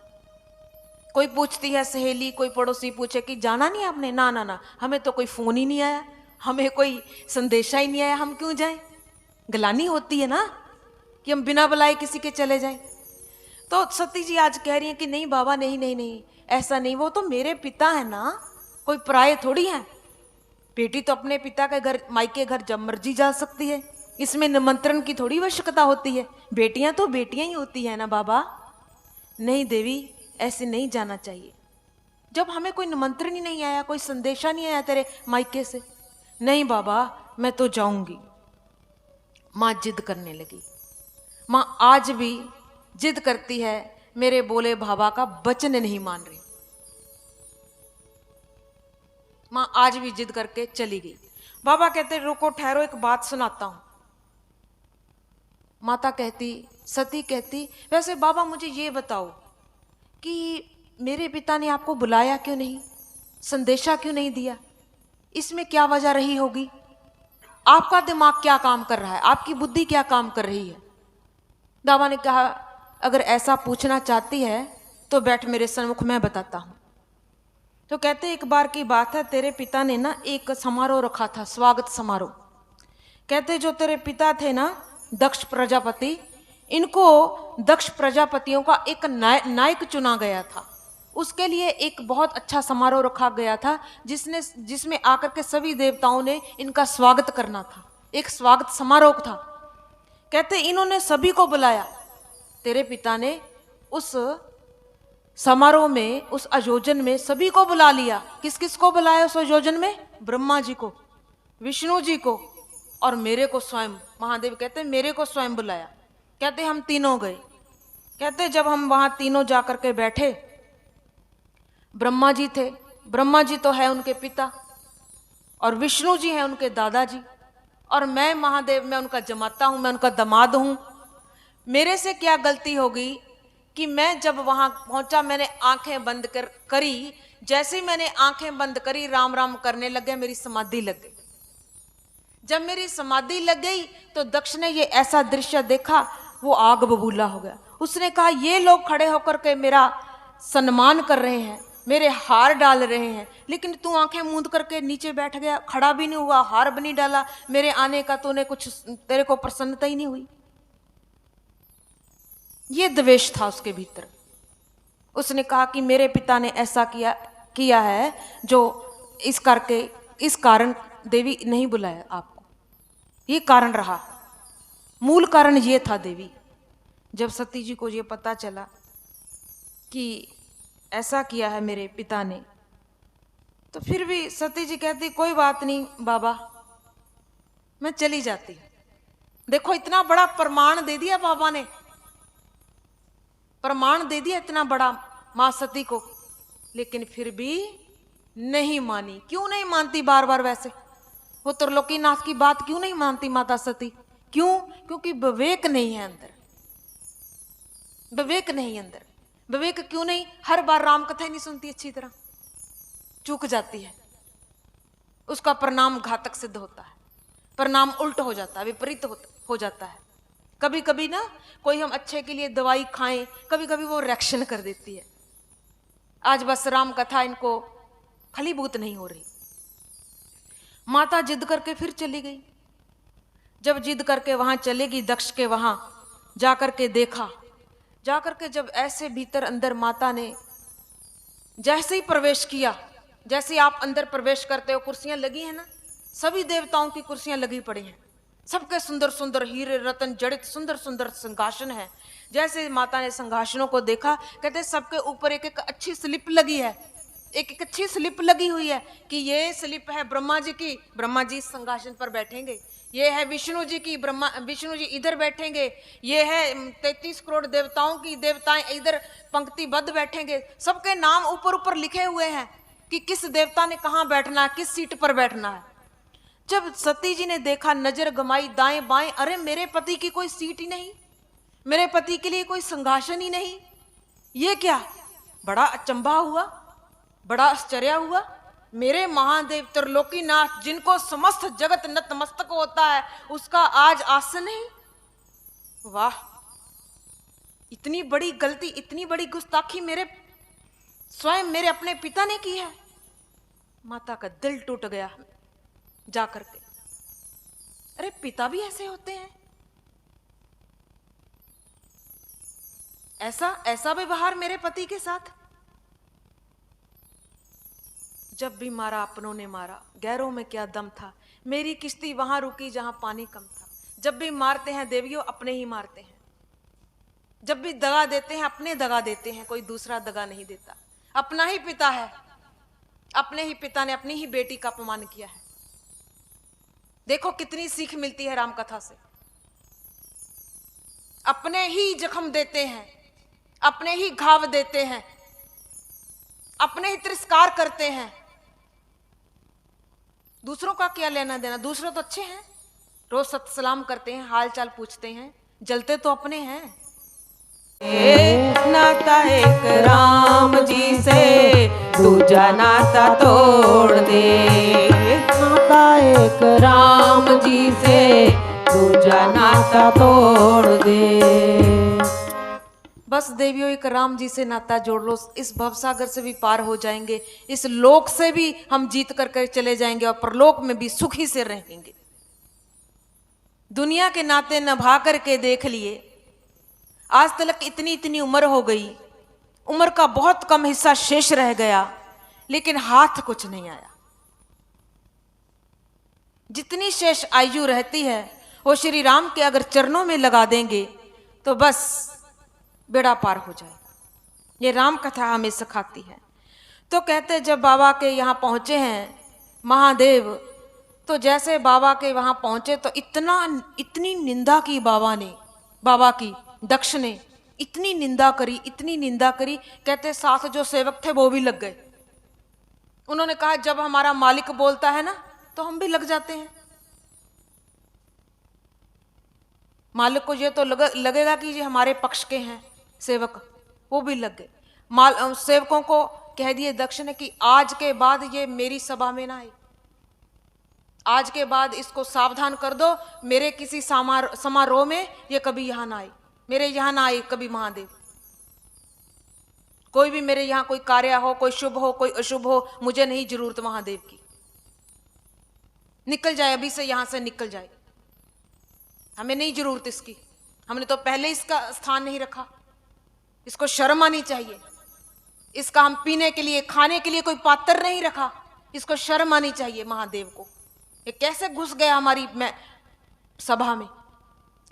कोई पूछती है सहेली, कोई पड़ोसी पूछे कि जाना नहीं आपने, ना ना ना, हमें तो कोई फोन ही नहीं आया, हमें कोई संदेशा ही नहीं आया, हम क्यों जाएं? गलानी होती है ना कि हम बिना बुलाए किसी के चले जाएं। तो सती जी आज कह रही हैं कि नहीं बाबा, नहीं नहीं नहीं, ऐसा नहीं, वो तो मेरे पिता है ना, कोई पराये थोड़ी है। बेटी तो अपने पिता के घर, मायके घर जब मर्जी जा सकती है, इसमें निमंत्रण की थोड़ी आवश्यकता होती है। बेटियां तो बेटियां ही होती है ना बाबा। नहीं देवी, ऐसे नहीं जाना चाहिए। जब हमें कोई निमंत्रण ही नहीं आया, कोई संदेशा नहीं आया तेरे मायके से। नहीं बाबा मैं तो जाऊंगी। माँ जिद करने लगी। माँ आज भी जिद करती है, मेरे बोले बाबा का वचन नहीं मान रही। माँ आज भी जिद करके चली गई। बाबा कहते रुको ठहरो, एक बात सुनाता हूं। माता कहती, सती कहती, वैसे बाबा मुझे ये बताओ कि मेरे पिता ने आपको बुलाया क्यों नहीं, संदेशा क्यों नहीं दिया? इसमें क्या वजह रही होगी? आपका दिमाग क्या काम कर रहा है, आपकी बुद्धि क्या काम कर रही है? बाबा ने कहा अगर ऐसा पूछना चाहती है तो बैठ मेरे सन्मुख, मैं बताता हूं। तो कहते एक बार की बात है, तेरे पिता ने ना एक समारोह रखा था, स्वागत समारोह। कहते जो तेरे पिता थे ना दक्ष प्रजापति, इनको दक्ष प्रजापतियों का एक नायक चुना गया था। उसके लिए एक बहुत अच्छा समारोह रखा गया था, जिसमें आकर के सभी देवताओं ने इनका स्वागत करना था। एक स्वागत समारोह था। कहते इन्होंने सभी को बुलाया। तेरे पिता ने उस समारोह में, उस आयोजन में सभी को बुला लिया। किस किस को बुलाया उस आयोजन में? ब्रह्मा जी को, विष्णु जी को और मेरे को स्वयं। महादेव कहते मेरे को स्वयं बुलाया। कहते हम तीनों गए। कहते जब हम वहां तीनों जाकर के बैठे, ब्रह्मा जी थे, ब्रह्मा जी तो है उनके पिता, और विष्णु जी हैं उनके दादाजी, और मैं महादेव, मैं उनका जमाता हूं, मैं उनका दामाद हूं। मेरे से क्या गलती होगी कि मैं जब वहां पहुंचा, मैंने आंखें बंद करी। जैसे ही मैंने आंखें बंद करी, राम राम करने लग गया, मेरी समाधि लग गई। जब मेरी समाधि लग गई तो दक्ष ने ये ऐसा दृश्य देखा, वो आग बबूला हो गया। उसने कहा ये लोग खड़े होकर के मेरा सम्मान कर रहे हैं, मेरे हार डाल रहे हैं, लेकिन तू आंखें मूंद करके नीचे बैठ गया, खड़ा भी नहीं हुआ, हार भी नहीं डाला। मेरे आने का तूने कुछ, तेरे को प्रसन्नता ही नहीं हुई। ये द्वेष था उसके भीतर। उसने कहा कि मेरे पिता ने ऐसा किया है जो इस कारण देवी नहीं बुलाया आपको, ये कारण रहा, मूल कारण ये था देवी। जब सती जी को ये पता चला कि ऐसा किया है मेरे पिता ने, तो फिर भी सती जी कहती कोई बात नहीं बाबा, मैं चली जाती। देखो इतना बड़ा प्रमाण दे दिया बाबा ने, प्रमाण दे दिया इतना बड़ा मां सती को, लेकिन फिर भी नहीं मानी। क्यों नहीं मानती बार बार? वैसे वो त्रिलोकीनाथ की बात क्यों नहीं मानती माता सती? क्यों? क्योंकि विवेक नहीं है अंदर, विवेक नहीं अंदर। विवेक क्यों नहीं? हर बार राम कथा ही नहीं सुनती अच्छी तरह, चूक जाती है, उसका परिणाम घातक सिद्ध होता है, परिणाम उल्ट हो जाता है, विपरीत हो जाता है। कभी कभी ना कोई हम अच्छे के लिए दवाई खाएं, कभी कभी वो रिएक्शन कर देती है। आज बस राम कथा इनको फलीभूत नहीं हो रही। माता जिद करके फिर चली गई। जब जिद करके वहां चलेगी, दक्ष के वहां जाकर के देखा, जाकर के जब ऐसे भीतर अंदर माता ने जैसे ही प्रवेश किया, जैसे आप अंदर प्रवेश करते हो, कुर्सियां लगी हैं ना, सभी देवताओं की कुर्सियां लगी पड़ी हैं, सबके सुंदर सुंदर हीरे रतन जड़ित सुंदर सुंदर सिंहासन है। जैसे माता ने सिंहासनों को देखा, कहते सबके ऊपर एक एक अच्छी स्लिप लगी है, एक एक अच्छी स्लिप लगी हुई है कि ये स्लिप है ब्रह्मा जी की, ब्रह्मा जी इस सिंहासन पर बैठेंगे। ये है विष्णु जी की, विष्णु जी इधर बैठेंगे। ये है 33 करोड़ देवताओं की, देवताएं इधर पंक्तिबद्ध बैठेंगे। सबके नाम ऊपर ऊपर लिखे हुए हैं कि किस देवता ने कहाँ बैठना है, किस सीट पर बैठना है। जब सती जी ने देखा, नजर गमाई दाएं बाएं, अरे मेरे पति की कोई सीट ही नहीं, मेरे पति के लिए कोई सिंहासन ही नहीं, ये क्या? बड़ा अचंभा हुआ, बड़ा आश्चर्य हुआ। मेरे महादेव त्रिलोकीनाथ, जिनको समस्त जगत नतमस्तक होता है, उसका आज आसन है। वाह, इतनी बड़ी गलती, इतनी बड़ी गुस्ताखी स्वयं मेरे अपने पिता ने की है। माता का दिल टूट गया जाकर के। अरे पिता भी ऐसे होते हैं? ऐसा व्यवहार मेरे पति के साथ? जब भी मारा अपनों ने मारा, गैरों में क्या दम था। मेरी किश्ती वहां रुकी जहां पानी कम था। जब भी मारते हैं देवियों, अपने ही मारते हैं। जब भी दगा देते हैं, अपने दगा देते हैं, कोई दूसरा दगा नहीं देता। अपना ही पिता है, अपने ही पिता ने अपनी ही बेटी का अपमान किया है। देखो कितनी सीख मिलती है राम कथा से। अपने ही जख्म देते हैं, अपने ही घाव देते हैं, अपने ही तिरस्कार करते हैं। दूसरों का क्या लेना देना? दूसरे तो अच्छे हैं, रोज सत सलाम करते हैं, हाल चाल पूछते हैं, जलते तो अपने हैं। नाता एक राम जी से, दूजा नाता तोड़ दे। नाता एक राम जी से, दूजा नाता तोड़ दे। बस देवियों, एक राम जी से नाता जोड़ लो, इस भवसागर से भी पार हो जाएंगे, इस लोक से भी हम जीत कर चले जाएंगे और परलोक में भी सुखी से रहेंगे। दुनिया के नाते निभा करके देख लिए, आज तक इतनी इतनी उम्र हो गई, उम्र का बहुत कम हिस्सा शेष रह गया, लेकिन हाथ कुछ नहीं आया। जितनी शेष आयु रहती है वो श्री राम के अगर चरणों में लगा देंगे तो बस बेड़ा पार हो जाएगा। ये राम कथा हमें सिखाती है। तो कहते जब बाबा के यहाँ पहुँचे हैं महादेव, तो जैसे बाबा के वहाँ पहुँचे तो इतनी निंदा की बाबा की दक्ष ने इतनी निंदा करी। कहते साथ जो सेवक थे वो भी लग गए। उन्होंने कहा जब हमारा मालिक बोलता है ना तो हम भी लग जाते हैं। मालिक को ये तो लगेगा कि ये हमारे पक्ष के हैं सेवक, वो भी लग गए। सेवकों को कह दिए दक्ष ने कि आज के बाद ये मेरी सभा में ना आए, आज के बाद इसको सावधान कर दो, मेरे किसी समारोह में ये कभी यहां ना आए, मेरे यहां ना आए कभी महादेव। कोई भी मेरे यहां कोई कार्य हो, कोई शुभ हो कोई अशुभ हो, मुझे नहीं जरूरत महादेव की। निकल जाए, अभी से यहां से निकल जाए, हमें नहीं जरूरत इसकी। हमने तो पहले इसका स्थान नहीं रखा, इसको शर्म आनी चाहिए। इसका हम पीने के लिए खाने के लिए कोई पात्र नहीं रखा, इसको शर्म आनी चाहिए महादेव को। ये कैसे घुस गया हमारी सभा में।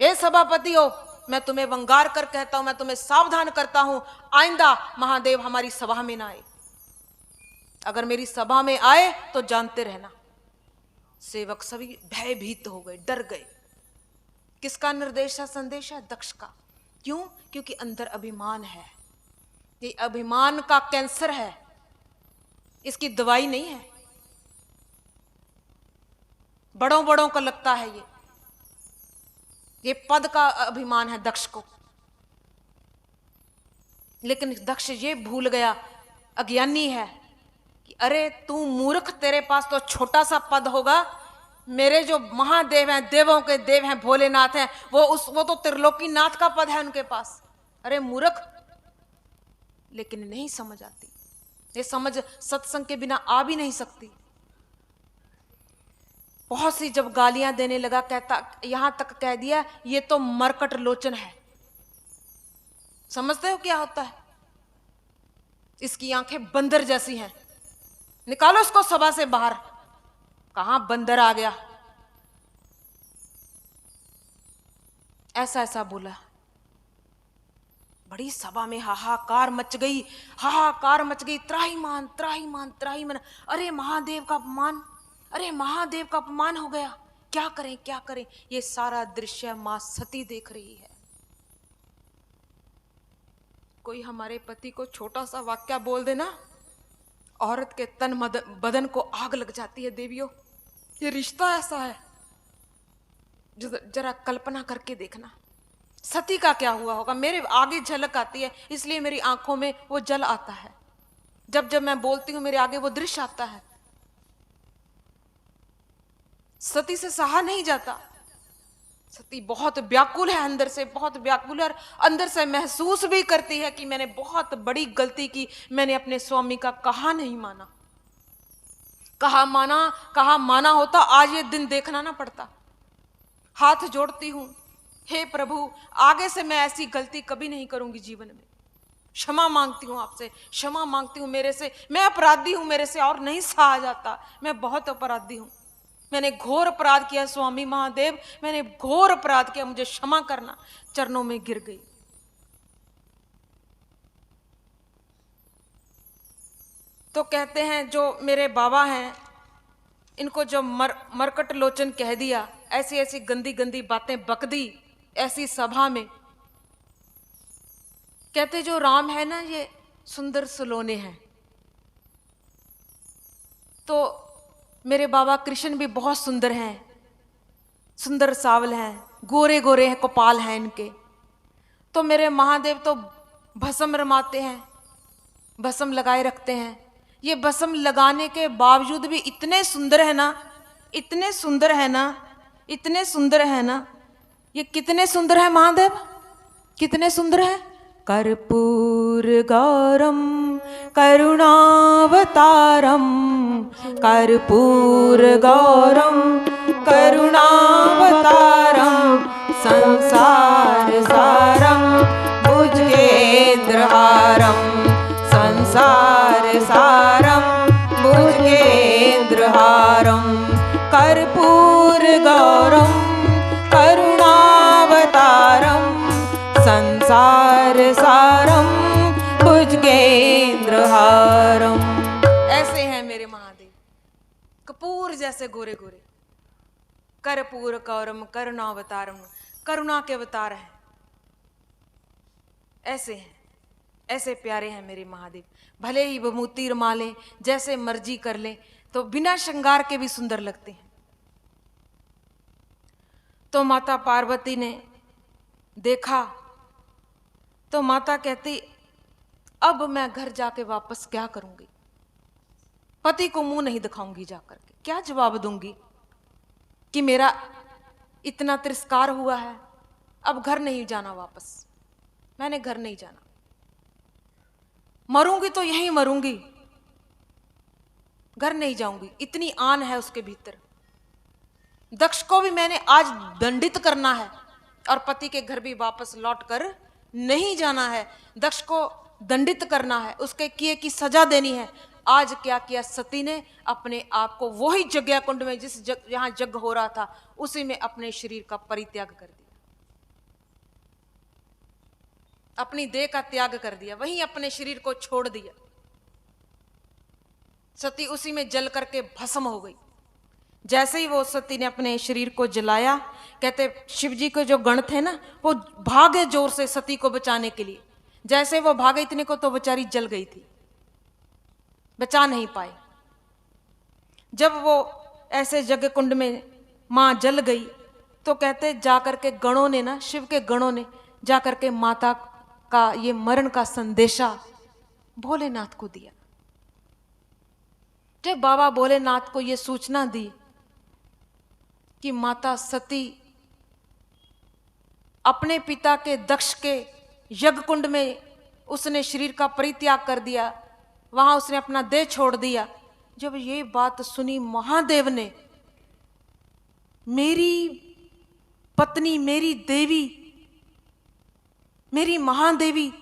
ए सभापति हो, मैं तुम्हें वंगार कर कहता हूं, मैं तुम्हें सावधान करता हूं, आइंदा महादेव हमारी सभा में ना आए। अगर मेरी सभा में आए तो जानते रहना। सेवक सभी भयभीत हो गए, डर गए। किसका निर्देश है, संदेश है? दक्ष का। क्यों? क्योंकि अंदर अभिमान है। ये अभिमान का कैंसर है, इसकी दवाई नहीं है। बड़ों को लगता है ये पद का अभिमान है दक्ष को। लेकिन दक्ष ये भूल गया, अज्ञानी है, कि अरे तू मूर्ख, तेरे पास तो छोटा सा पद होगा। मेरे जो महादेव हैं, देवों के देव हैं, भोलेनाथ हैं, वो तो त्रिलोकी नाथ का पद है उनके पास। अरे मूर्ख। लेकिन नहीं समझ आती, ये समझ सत्संग के बिना आ भी नहीं सकती। बहुत सी जब गालियां देने लगा, कहता यहां तक कह दिया ये तो मरकट लोचन है। समझते हो क्या होता है? इसकी आंखें बंदर जैसी हैं, निकालो इसको सभा से बाहर। कहां बंदर आ गया, ऐसा बोला। बड़ी सभा में हाहाकार मच गई, त्राहिमाम। अरे महादेव का अपमान, अरे महादेव का अपमान हो गया, क्या करें। ये सारा दृश्य मां सती देख रही है। कोई हमारे पति को छोटा सा वाक्य बोल देना, औरत के तन बदन को आग लग जाती है। देवियों, ये रिश्ता ऐसा है, जरा कल्पना करके देखना। सती का क्या हुआ होगा? मेरे आगे झलक आती है, इसलिए मेरी आंखों में वो जल आता है। जब मैं बोलती हूं, मेरे आगे वो दृश्य आता है। सती से सहा नहीं जाता। सती बहुत व्याकुल है, अंदर से बहुत व्याकुल है, और अंदर से महसूस भी करती है कि मैंने बहुत बड़ी गलती की। मैंने अपने स्वामी का कहा नहीं माना। कहा माना होता, आज ये दिन देखना ना पड़ता। हाथ जोड़ती हूं, हे प्रभु, आगे से मैं ऐसी गलती कभी नहीं करूंगी जीवन में। क्षमा मांगती हूं आपसे, क्षमा मांगती हूं मेरे से। मैं अपराधी हूं, मेरे से और नहीं सहा जाता। मैं बहुत अपराधी हूं, मैंने घोर अपराध किया स्वामी महादेव, मैंने घोर अपराध किया, मुझे क्षमा करना। चरणों में गिर गई। तो कहते हैं जो मेरे बाबा हैं, इनको जो मरकट लोचन कह दिया, ऐसी गंदी बातें बक दी ऐसी सभा में। कहते जो राम है ना, ये सुंदर सुलोने हैं। तो मेरे बाबा कृष्ण भी बहुत सुंदर हैं, सुंदर सावल हैं, गोरे हैं, कपाल हैं इनके। तो मेरे महादेव तो भस्म रमाते हैं, भस्म लगाए रखते हैं। ये भस्म लगाने के बावजूद भी इतने सुंदर है ना, इतने सुंदर है ना। ये कितने सुंदर है महादेव, कितने सुंदर है। कर्पूर गौरम करुणावतारम, कर्पूर गौरम करुणावतारम, संसार सारम भुजगेन्द्रहारम, संसार सारम भुजगेन्द्रहारम। कर्पूर गौरम सार सारम भुजगेंद्रहारम। ऐसे हैं मेरे महादेव, कपूर जैसे गोरे गोरे, कर्पूर कौरम करुणावतारम, करुणा के अवतार हैं। ऐसे हैं, ऐसे प्यारे हैं मेरे महादेव। भले ही विभूति रमा लें, जैसे मर्जी कर लें, तो बिना श्रृंगार के भी सुंदर लगते हैं। तो माता पार्वती ने देखा तो माता कहती, अब मैं घर जाके वापस क्या करूंगी, पति को मुंह नहीं दिखाऊंगी, जाकर के क्या जवाब दूंगी कि मेरा इतना तिरस्कार हुआ है, अब घर नहीं जाना वापस, मैंने घर नहीं जाना, मरूंगी तो यहीं मरूंगी, घर नहीं जाऊंगी। इतनी आन है उसके भीतर। दक्ष को भी मैंने आज दंडित करना है और पति के घर भी वापस लौट कर नहीं जाना है। दक्ष को दंडित करना है, उसके किए की सजा देनी है। आज क्या किया सती ने, अपने आप को वही यज्ञ कुंड में जिस जहां यज्ञ हो रहा था उसी में अपने शरीर का परित्याग कर दिया, अपनी देह का त्याग कर दिया, वहीं अपने शरीर को छोड़ दिया। सती उसी में जल करके भस्म हो गई। जैसे ही वो सती ने अपने शरीर को जलाया, कहते शिव जी के जो गण थे ना, वो भागे जोर से सती को बचाने के लिए। जैसे वो भागे इतने को तो बेचारी जल गई थी, बचा नहीं पाए। जब वो ऐसे यज्ञ कुंड में मां जल गई तो कहते जाकर के गणों ने ना, शिव के गणों ने जाकर के माता का ये मरण का संदेशा भोलेनाथ को दिया। जब बाबा भोलेनाथ को ये सूचना दी कि माता सती अपने पिता के दक्ष के यज्ञ कुंड में उसने शरीर का परित्याग कर दिया, वहां उसने अपना देह छोड़ दिया। जब ये बात सुनी महादेव ने, मेरी पत्नी, मेरी देवी, मेरी महादेवी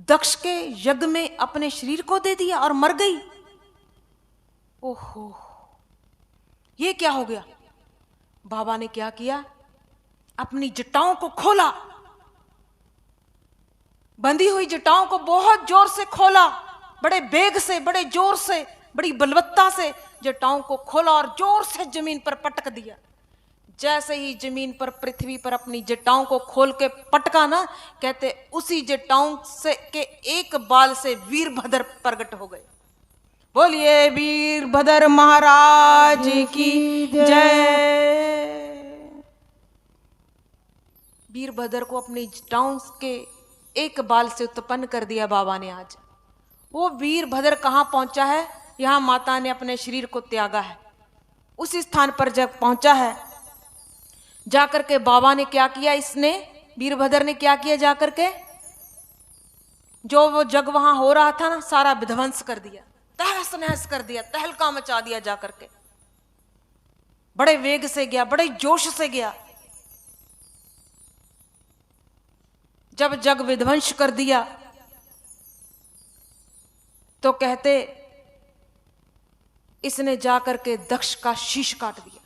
दक्ष के यज्ञ में अपने शरीर को दे दिया और मर गई। ओहो, ये क्या हो गया। बाबा ने क्या किया, अपनी जटाओं को खोला, बंधी हुई जटाओं को बहुत जोर से खोला, बड़े बेग से, बड़े जोर से, बड़ी बलवत्ता से जटाओं को खोला और जोर से जमीन पर पटक दिया। जैसे ही जमीन पर, पृथ्वी पर अपनी जटाओं को खोल के पटका ना, कहते उसी जटाओं से के एक बाल से वीरभद्र प्रकट हो गए। बोलिए वीरभद्र महाराज की जय। वीरभद्र को अपनी जटाओं के एक बाल से उत्पन्न कर दिया बाबा ने आज। वो वीरभद्र कहाँ पहुंचा है, यहां माता ने अपने शरीर को त्यागा है, उसी स्थान पर जब पहुंचा है, जाकर के बाबा ने क्या किया, इसने वीरभद्र ने क्या किया, जाकर के जो वो जग वहां हो रहा था ना, सारा विध्वंस कर दिया, तहस नहस कर दिया, तहलका मचा दिया। जाकर के बड़े वेग से गया, बड़े जोश से गया। जब जग विध्वंस कर दिया तो कहते इसने जाकर के दक्ष का शीश काट दिया।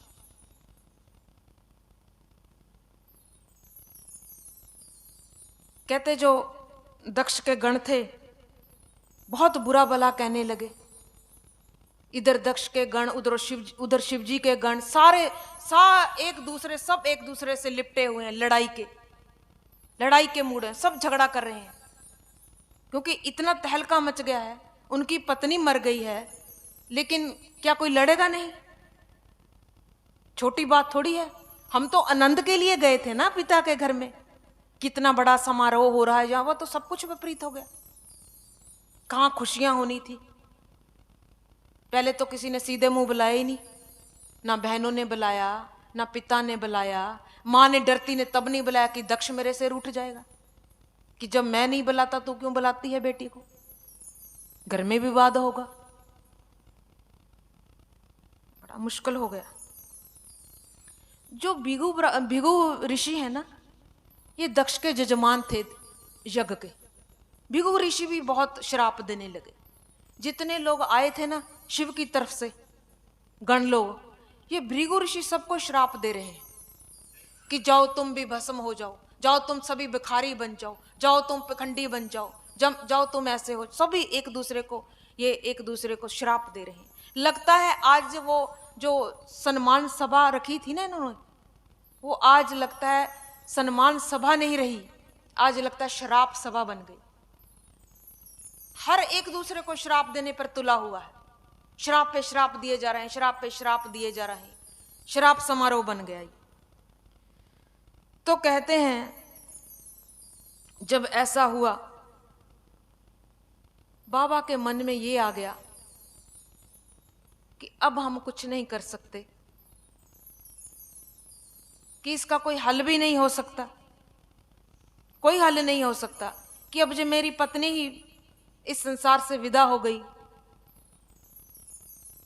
कहते जो दक्ष के गण थे बहुत बुरा भला कहने लगे। इधर दक्ष के गण, उधर शिवजी के गण, सारे एक दूसरे से लिपटे हुए हैं, लड़ाई के मूड है, सब झगड़ा कर रहे हैं। क्योंकि इतना तहलका मच गया है, उनकी पत्नी मर गई है, लेकिन क्या कोई लड़ेगा नहीं, छोटी बात थोड़ी है। हम तो आनंद के लिए गए थे ना पिता के घर में, कितना बड़ा समारोह हो रहा है जहां, तो सब कुछ विपरीत हो गया। कहां खुशियां होनी थी। पहले तो किसी ने सीधे मुंह बुलाया ही नहीं, ना बहनों ने बुलाया, ना पिता ने बुलाया, मां ने डरती ने तब नहीं बुलाया कि दक्ष मेरे से रूठ जाएगा, कि जब मैं नहीं बुलाता तो क्यों बुलाती है बेटी को, घर में विवाद होगा। बड़ा मुश्किल हो गया। जो भृगु ऋषि है ना, ये दक्ष के जजमान थे यज्ञ के। भृगु ऋषि भी बहुत श्राप देने लगे। जितने लोग आए थे ना शिव की तरफ से गण लोग, ये भृगु ऋषि सबको श्राप दे रहे हैं कि जाओ तुम भी भस्म हो जाओ, जाओ तुम सभी भिखारी बन जाओ, जाओ तुम पखंडी बन जाओ, जाओ तुम ऐसे हो। सभी एक दूसरे को एक दूसरे को श्राप दे रहे हैं। लगता है आज वो जो सम्मान सभा रखी थी ना इन्होंने, वो आज लगता है सम्मान सभा नहीं रही, आज लगता है श्राप सभा बन गई। हर एक दूसरे को श्राप देने पर तुला हुआ है, श्राप पे श्राप दिए जा रहे हैं, श्राप पे श्राप दिए जा रहे हैं, श्राप समारोह बन गया। तो कहते हैं जब ऐसा हुआ, बाबा के मन में ये आ गया कि अब हम कुछ नहीं कर सकते, कि इसका कोई हल भी नहीं हो सकता, कोई हल नहीं हो सकता, कि अब जो मेरी पत्नी ही इस संसार से विदा हो गई,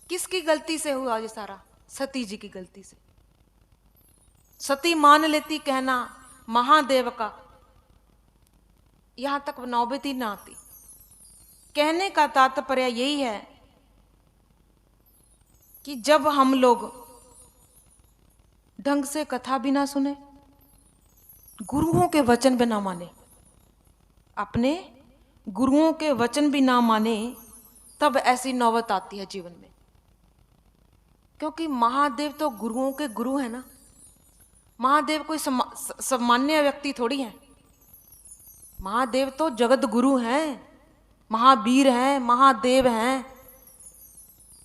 किसकी गलती से हुआ ये सारा? सती जी की गलती से। सती मान लेती कहना महादेव का, यहां तक नौबत ही ना आती। कहने का तात्पर्य यही है कि जब हम लोग ढंग से कथा भी ना सुने, गुरुओं के वचन भी ना माने, अपने गुरुओं के वचन भी ना माने, तब ऐसी नौबत आती है जीवन में। क्योंकि महादेव तो गुरुओं के गुरु है ना, महादेव कोई सामान्य व्यक्ति थोड़ी है। महादेव तो जगत गुरु हैं, महावीर हैं, महादेव हैं,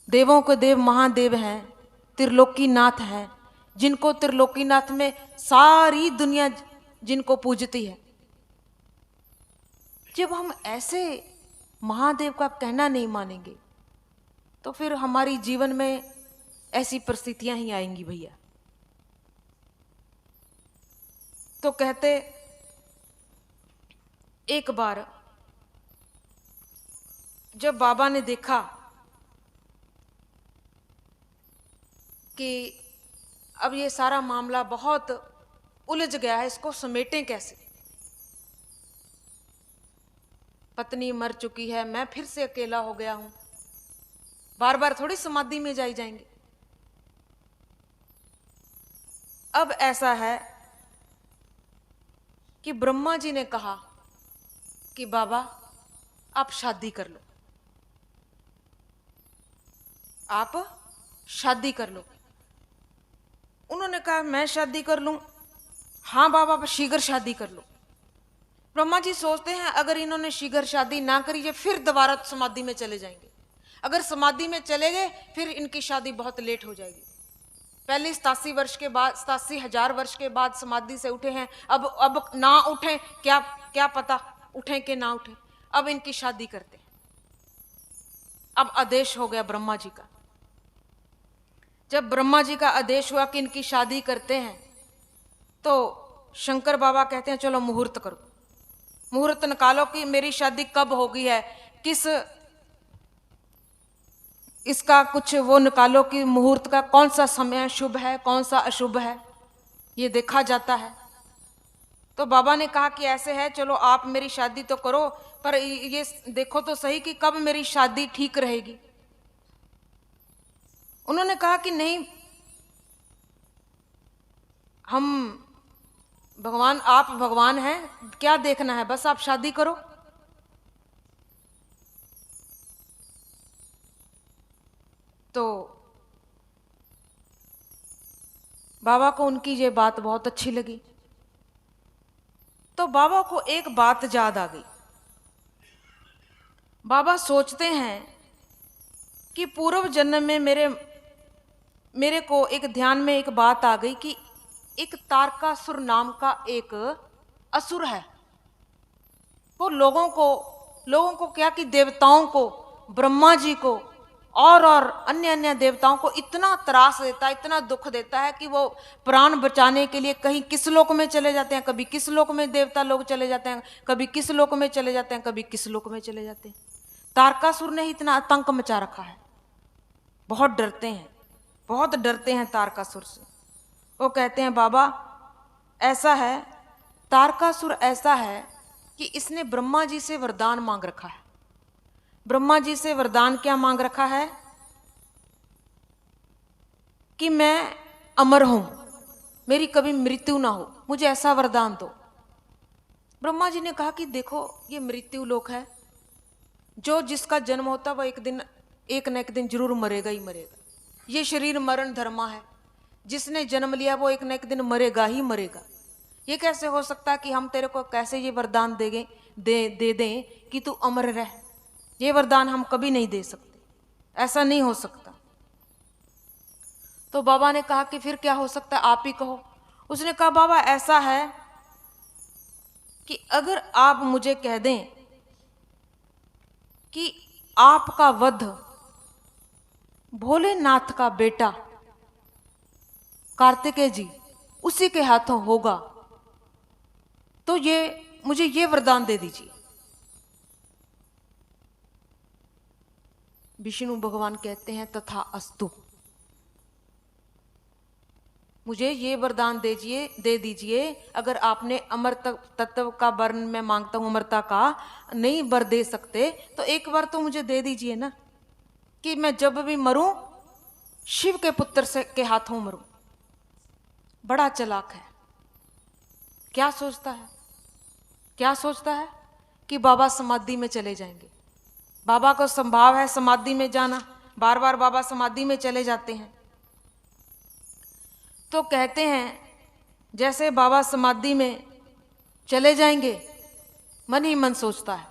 देवों के देव महादेव हैं, त्रिलोकीनाथ हैं, जिनको त्रिलोकीनाथ में सारी दुनिया जिनको पूजती है। जब हम ऐसे महादेव का कहना नहीं मानेंगे तो फिर हमारी जीवन में ऐसी परिस्थितियां ही आएंगी भैया। तो कहते एक बार जब बाबा ने देखा कि अब ये सारा मामला बहुत उलझ गया है, इसको समेटें कैसे, पत्नी मर चुकी है, मैं फिर से अकेला हो गया हूं, बार बार थोड़ी समाधि में जाएंगे। अब ऐसा है कि ब्रह्मा जी ने कहा कि बाबा आप शादी कर लो, आप शादी कर लो। उन्होंने कहा मैं शादी कर लूं? हाँ बाबा शीघ्र शादी कर लो। ब्रह्मा जी सोचते हैं अगर इन्होंने शीघ्र शादी ना करी ये फिर दोबारा समाधि में चले जाएंगे, अगर समाधि में चले गए फिर इनकी शादी बहुत लेट हो जाएगी। पहले 87 वर्ष के बाद, 87,000 वर्ष के बाद समाधि से उठे हैं, अब ना उठें, क्या पता उठें कि ना उठें, अब इनकी शादी करते हैं। अब आदेश हो गया ब्रह्मा जी का। जब ब्रह्मा जी का आदेश हुआ कि इनकी शादी करते हैं, तो शंकर बाबा कहते हैं चलो मुहूर्त करो, मुहूर्त निकालो कि मेरी शादी कब होगी है, किस इसका कुछ वो निकालो कि मुहूर्त का कौन सा समय शुभ है, कौन सा अशुभ है, ये देखा जाता है। तो बाबा ने कहा कि ऐसे है, चलो आप मेरी शादी तो करो, पर ये देखो तो सही कि कब मेरी शादी ठीक रहेगी। उन्होंने कहा कि नहीं, हम भगवान, आप भगवान हैं, क्या देखना है, बस आप शादी करो। तो बाबा को उनकी ये बात बहुत अच्छी लगी। तो बाबा को एक बात याद आ गई। बाबा सोचते हैं कि पूर्व जन्म में मेरे को एक ध्यान में एक बात आ गई कि एक तारकासुर नाम का एक असुर है। वो लोगों को क्या कि देवताओं को, ब्रह्मा जी को और अन्य देवताओं को इतना त्रास देता है, इतना दुख देता है कि वो प्राण बचाने के लिए कहीं किस लोक में चले जाते हैं, कभी किस लोक में देवता लोग चले जाते हैं, कभी किस लोक में चले जाते हैं, कभी किस लोक में चले जाते हैं। तारकासुर ने इतना आतंक मचा रखा है, बहुत डरते हैं तारकासुर से। वो कहते हैं बाबा ऐसा है, तारकासुर ऐसा है कि इसने ब्रह्मा जी से वरदान मांग रखा है। ब्रह्मा जी से वरदान क्या मांग रखा है कि मैं अमर हूं, मेरी कभी मृत्यु ना हो, मुझे ऐसा वरदान दो। ब्रह्मा जी ने कहा कि देखो ये मृत्यु लोक है, जो जिसका जन्म होता है वह एक न एक दिन जरूर मरेगा ही मरेगा। ये शरीर मरण धर्मा है, जिसने जन्म लिया वो एक न एक दिन मरेगा ही मरेगा। ये कैसे हो सकता है कि हम तेरे को कैसे ये वरदान दे दें कि तू अमर रह? ये वरदान हम कभी नहीं दे सकते, ऐसा नहीं हो सकता। तो बाबा ने कहा कि फिर क्या हो सकता है, आप ही कहो। उसने कहा बाबा ऐसा है कि अगर आप मुझे कह दें कि आपका वध भोलेनाथ का बेटा कार्तिकेय जी उसी के हाथों होगा, तो ये मुझे ये वरदान दे दीजिए। विष्णु भगवान कहते हैं तथा अस्तु, मुझे ये वरदान दे दीजिए। अगर आपने अमर तत्व का वर्ण मैं मांगता हूं, अमरता का नहीं वर दे सकते तो एक बार तो मुझे दे दीजिए ना, कि मैं जब भी मरूं शिव के पुत्र से के हाथों मरूं। बड़ा चालाक है। क्या सोचता है कि बाबा समाधि में चले जाएंगे। बाबा को संभाव है समाधि में जाना, बार बार बाबा समाधि में चले जाते हैं। तो कहते हैं जैसे बाबा समाधि में चले जाएंगे, मन ही मन सोचता है,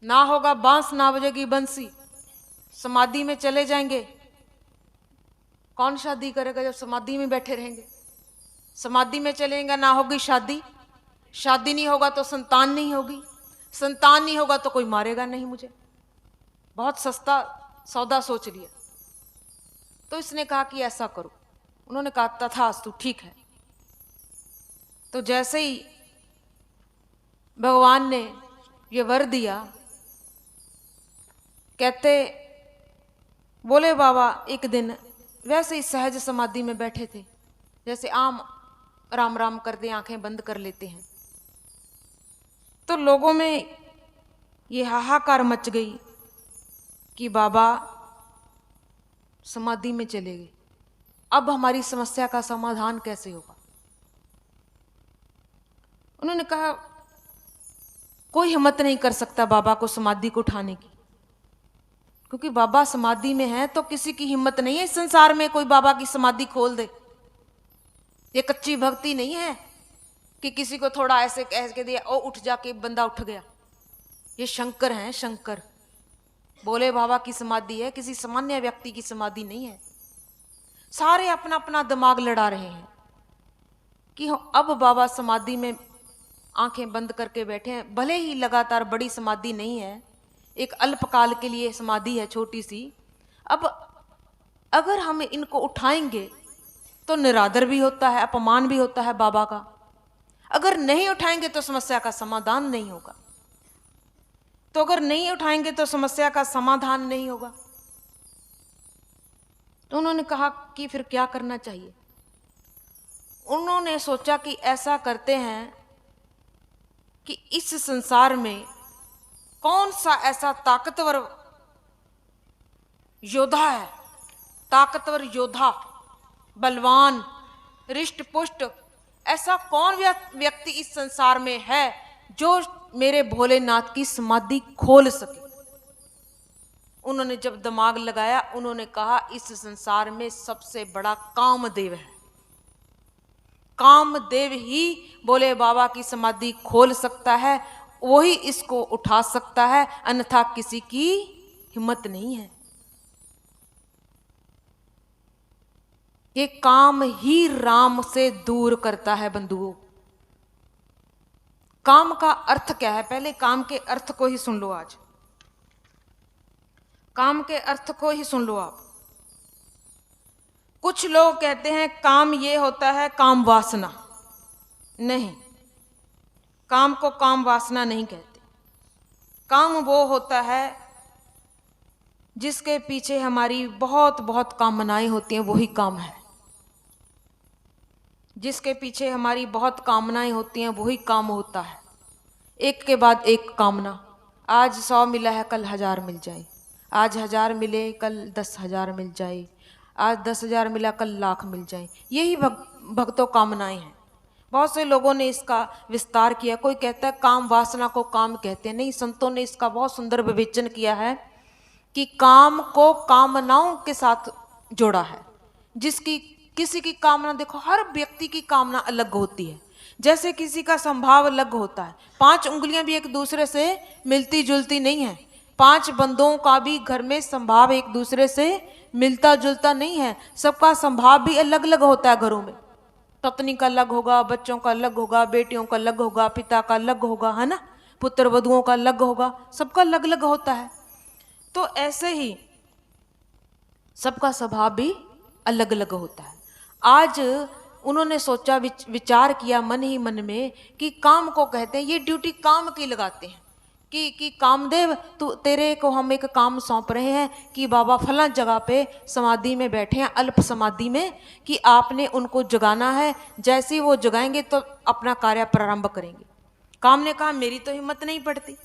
ना होगा बांस ना बजेगी बंसी, समाधि में चले जाएंगे। कौन शादी करेगा जब समाधि में बैठे रहेंगे? समाधि में चलेंगे ना होगी शादी, शादी नहीं होगा तो संतान नहीं होगी, संतान नहीं होगा तो कोई मारेगा नहीं मुझे। बहुत सस्ता सौदा सोच लिया। तो इसने कहा कि ऐसा करो। उन्होंने कहा तथास्तु, ठीक है। तो जैसे ही भगवान ने ये वर दिया, कहते बोले बाबा एक दिन वैसे ही सहज समाधि में बैठे थे, जैसे आम राम राम करते आंखें बंद कर लेते हैं। तो लोगों में ये हाहाकार मच गई कि बाबा समाधि में चले गए, अब हमारी समस्या का समाधान कैसे होगा? उन्होंने कहा कोई हिम्मत नहीं कर सकता बाबा को समाधि को उठाने की, क्योंकि बाबा समाधि में है तो किसी की हिम्मत नहीं है इस संसार में कोई बाबा की समाधि खोल दे। ये कच्ची भक्ति नहीं है कि किसी को थोड़ा ऐसे कह के दिया ओ उठ जाके बंदा उठ गया। ये शंकर हैं, शंकर बोले बाबा की समाधि है, किसी सामान्य व्यक्ति की समाधि नहीं है। सारे अपना अपना दिमाग लड़ा रहे हैं कि अब बाबा समाधि में आंखें बंद करके बैठे हैं, भले ही लगातार बड़ी समाधि नहीं है, एक अल्पकाल के लिए समाधि है छोटी सी। अब अगर हम इनको उठाएंगे तो निरादर भी होता है, अपमान भी होता है बाबा का। अगर नहीं उठाएंगे तो समस्या का समाधान नहीं होगा। तो अगर नहीं उठाएंगे तो समस्या का समाधान नहीं होगा। तो उन्होंने कहा कि फिर क्या करना चाहिए? उन्होंने सोचा कि ऐसा करते हैं कि इस संसार में कौन सा ऐसा ताकतवर योद्धा है, ताकतवर योद्धा, बलवान, रिष्ट पुष्ट, ऐसा कौन व्यक्ति इस संसार में है जो मेरे भोलेनाथ की समाधि खोल सके। उन्होंने जब दिमाग लगाया, उन्होंने कहा इस संसार में सबसे बड़ा कामदेव है। कामदेव ही बोले बाबा की समाधि खोल सकता है, वही इसको उठा सकता है, अन्यथा किसी की हिम्मत नहीं है। ये काम ही राम से दूर करता है बंधुओं। काम का अर्थ क्या है? पहले काम के अर्थ को ही सुन लो। आज काम के अर्थ को ही सुन लो आप। कुछ लोग कहते हैं काम ये होता है काम वासना। नहीं, काम को काम वासना नहीं कहते। काम वो होता है जिसके पीछे हमारी बहुत बहुत कामनाएं होती हैं, वही काम है। जिसके पीछे हमारी बहुत कामनाएं होती हैं वही काम होता है। एक के बाद एक कामना। आज 100 मिला है, कल 1000 मिल जाए। आज 1000 मिले, कल 10,000 मिल जाए। आज 10,000 मिला, कल लाख मिल जाए। यही भक्तों कामनाएं हैं। बहुत से लोगों ने इसका विस्तार किया। कोई कहता है काम वासना को काम कहते हैं, नहीं, संतों ने इसका बहुत सुंदर विवेचन किया है कि काम को कामनाओं के साथ जोड़ा है। जिसकी किसी की कामना, देखो हर व्यक्ति की कामना अलग होती है, जैसे किसी का संभाव अलग होता है। 5 उंगलियां भी एक दूसरे से मिलती जुलती नहीं है, 5 बंदों का भी घर में संभाव एक दूसरे से मिलता जुलता नहीं है, सबका संभाव भी अलग अलग होता है। घरों में पत्नी का अलग होगा, बच्चों का अलग होगा, बेटियों का अलग होगा, पिता का अलग होगा, है ना, पुत्र वधुओं का अलग होगा, सबका अलग अलग होता है। तो ऐसे ही सबका स्वभाव भी अलग अलग होता है। आज उन्होंने सोचा, विचार किया मन ही मन में कि काम को कहते हैं, ये ड्यूटी काम की लगाते हैं कि कामदेव तू, तेरे को हम एक काम सौंप रहे हैं कि बाबा फला जगह पे समाधि में बैठे हैं, अल्प समाधि में, कि आपने उनको जगाना है, जैसे ही वो जगाएंगे तो अपना कार्य प्रारंभ करेंगे। काम ने कहा मेरी तो हिम्मत नहीं पड़ती,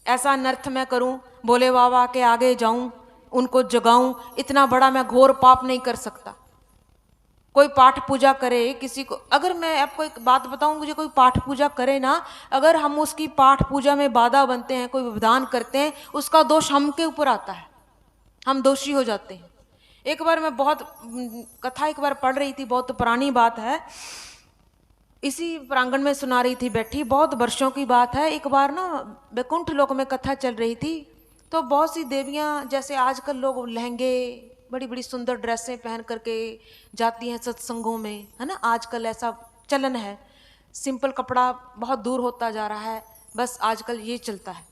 ऐसा अनर्थ मैं करूं, भोले बाबा के आगे जाऊं, उनको जगाऊं, इतना बड़ा मैं घोर पाप नहीं कर सकता। कोई पाठ पूजा करे किसी को, अगर मैं आपको एक बात बताऊं, मुझे कोई पाठ पूजा करे ना, अगर हम उसकी पाठ पूजा में बाधा बनते हैं, कोई विधान करते हैं, उसका दोष हम के ऊपर आता है, हम दोषी हो जाते हैं। एक बार मैं बहुत कथा एक बार पढ़ रही थी, बहुत पुरानी बात है, इसी प्रांगण में सुना रही थी बैठी, बहुत वर्षों की बात है। एक बार ना वैकुंठ लोक में कथा चल रही थी, तो बहुत सी देवियां, जैसे आजकल लोग लहंगे, बड़ी बड़ी सुंदर ड्रेसें पहन करके जाती हैं सत्संगों में, है ना, आजकल ऐसा चलन है। सिंपल कपड़ा बहुत दूर होता जा रहा है, बस आजकल ये चलता है।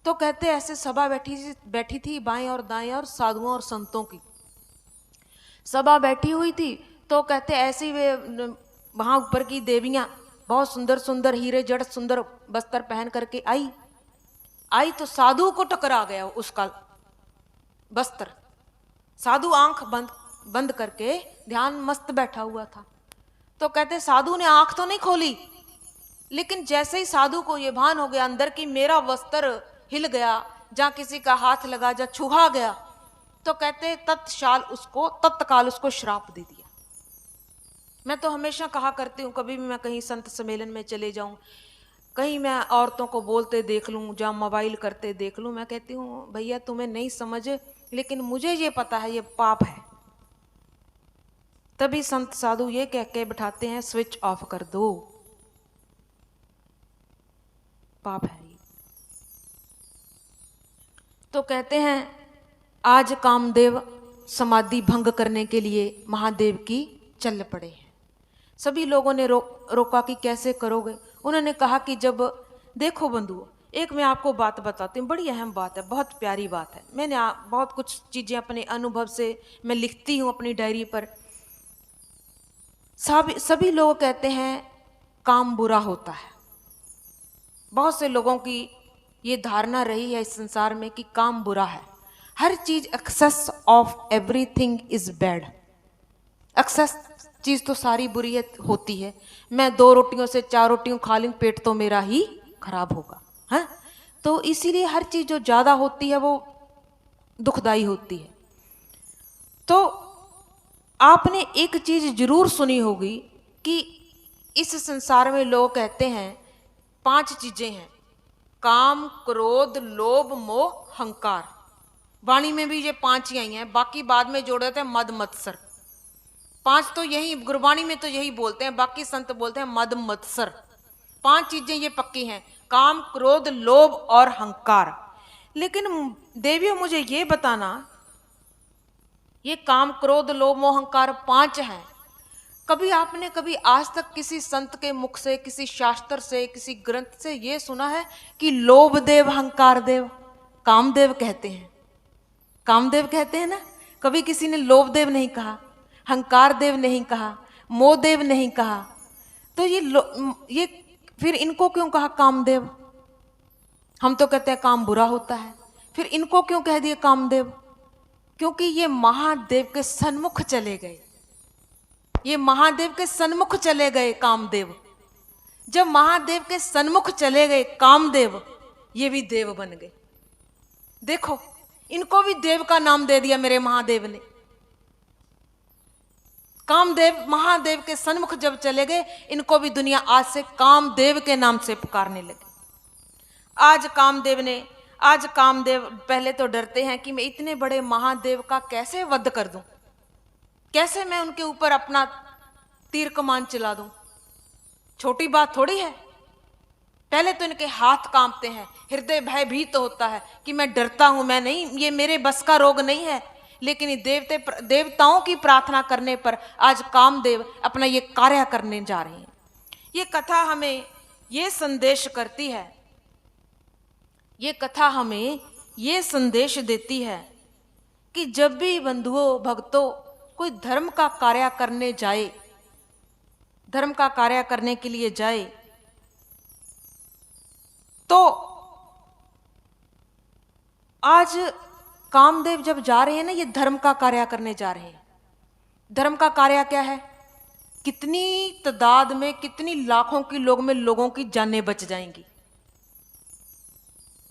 तो कहते ऐसे सभा बैठी थी बाएं और दाएं और साधुओं और संतों की सभा बैठी हुई थी। तो कहते ऐसे वे वहाँ ऊपर की देवियाँ बहुत सुंदर सुंदर हीरे जड़ सुंदर वस्त्र पहन करके आई तो साधु को टकरा गया उसका वस्त्र। साधु आंख बंद करके ध्यान मस्त बैठा हुआ था। तो कहते साधु ने आंख तो नहीं खोली, लेकिन जैसे ही साधु को ये भान हो गया अंदर की मेरा वस्त्र हिल गया, जहां किसी का हाथ लगा, जहां छुहा गया, तो कहते तत्काल उसको श्राप दे दिया। मैं तो हमेशा कहा करती हूँ, कभी भी मैं कहीं संत सम्मेलन में चले जाऊं, कहीं मैं औरतों को बोलते देख लूं, जहाँ मोबाइल करते देख लूं, मैं कहती हूँ भैया तुम्हें नहीं समझ, लेकिन मुझे ये पता है ये पाप है। तभी संत साधु ये कह के बिठाते हैं स्विच ऑफ कर दो, पाप है ये। तो कहते हैं आज कामदेव समाधि भंग करने के लिए महादेव की चल पड़े हैं। सभी लोगों ने रोका कि कैसे करोगे। उन्होंने कहा कि जब देखो बंधुओं, एक मैं आपको बात बताती हूँ, बड़ी अहम बात है, बहुत प्यारी बात है। मैंने बहुत कुछ चीज़ें अपने अनुभव से मैं लिखती हूँ अपनी डायरी पर। सभी लोग कहते हैं काम बुरा होता है। बहुत से लोगों की ये धारणा रही है इस संसार में कि काम बुरा है। हर चीज, excess of everything is bad. Excess चीज तो सारी बुरी होती है। मैं 2 रोटियों से 4 रोटियों खा लूं, पेट तो मेरा ही खराब होगा, है। तो इसीलिए हर चीज जो ज्यादा होती है वो दुखदाई होती है। तो आपने एक चीज जरूर सुनी होगी कि इस संसार में लोग कहते हैं 5 चीजें हैं, काम, क्रोध, लोभ, मोह, हंकार। वाणी में भी ये 5 ही आई हैं, बाकी बाद में जोड़ देते हैं मद मत्सर। 5 तो यही गुरबाणी में तो यही बोलते हैं, बाकी संत बोलते हैं मद मत्सर। 5 चीजें ये पक्की हैं, काम, क्रोध, लोभ और हंकार। लेकिन देवियों मुझे ये बताना, ये काम, क्रोध, लोभ, मोह, हंकार 5 हैं। कभी आपने कभी आज तक किसी संत के मुख से, किसी शास्त्र से, किसी ग्रंथ से ये सुना है कि लोभ देव, हंकार देव, कामदेव कहते हैं? कामदेव कहते हैं ना। कभी किसी ने लोभ देव नहीं कहा, हंकार देव नहीं कहा, मोह देव नहीं कहा। तो ये फिर इनको क्यों कहा कामदेव? हम तो कहते हैं काम बुरा होता है, फिर इनको क्यों कह दिए कामदेव? क्योंकि ये महादेव के सन्मुख चले गए। ये महादेव के सन्मुख चले गए कामदेव। जब महादेव के सन्मुख चले गए कामदेव, ये भी देव बन गए। देखो, इनको भी देव का नाम दे दिया मेरे महादेव ने। कामदेव महादेव के सन्मुख जब चले गए, इनको भी दुनिया आज से कामदेव के नाम से पुकारने लगी। आज कामदेव पहले तो डरते हैं कि मैं इतने बड़े महादेव का कैसे वध कर दूं, कैसे मैं उनके ऊपर अपना तीर कमान चला दूं। छोटी बात थोड़ी है। पहले तो इनके हाथ कांपते हैं, हृदय भयभीत तो होता है कि मैं डरता हूं, मैं नहीं, ये मेरे बस का रोग नहीं है। लेकिन ये देवताओं की प्रार्थना करने पर आज कामदेव अपना ये कार्य करने जा रहे हैं। ये कथा हमें ये संदेश करती है, ये कथा हमें ये संदेश देती है कि जब भी बंधुओं भक्तों कोई धर्म का कार्य करने जाए, धर्म का कार्य करने के लिए जाए, तो आज कामदेव जब जा रहे हैं ना, ये धर्म का कार्य करने जा रहे हैं। धर्म का कार्य क्या है? कितनी तादाद में, कितनी लाखों की लोगों की जानें बच जाएंगी,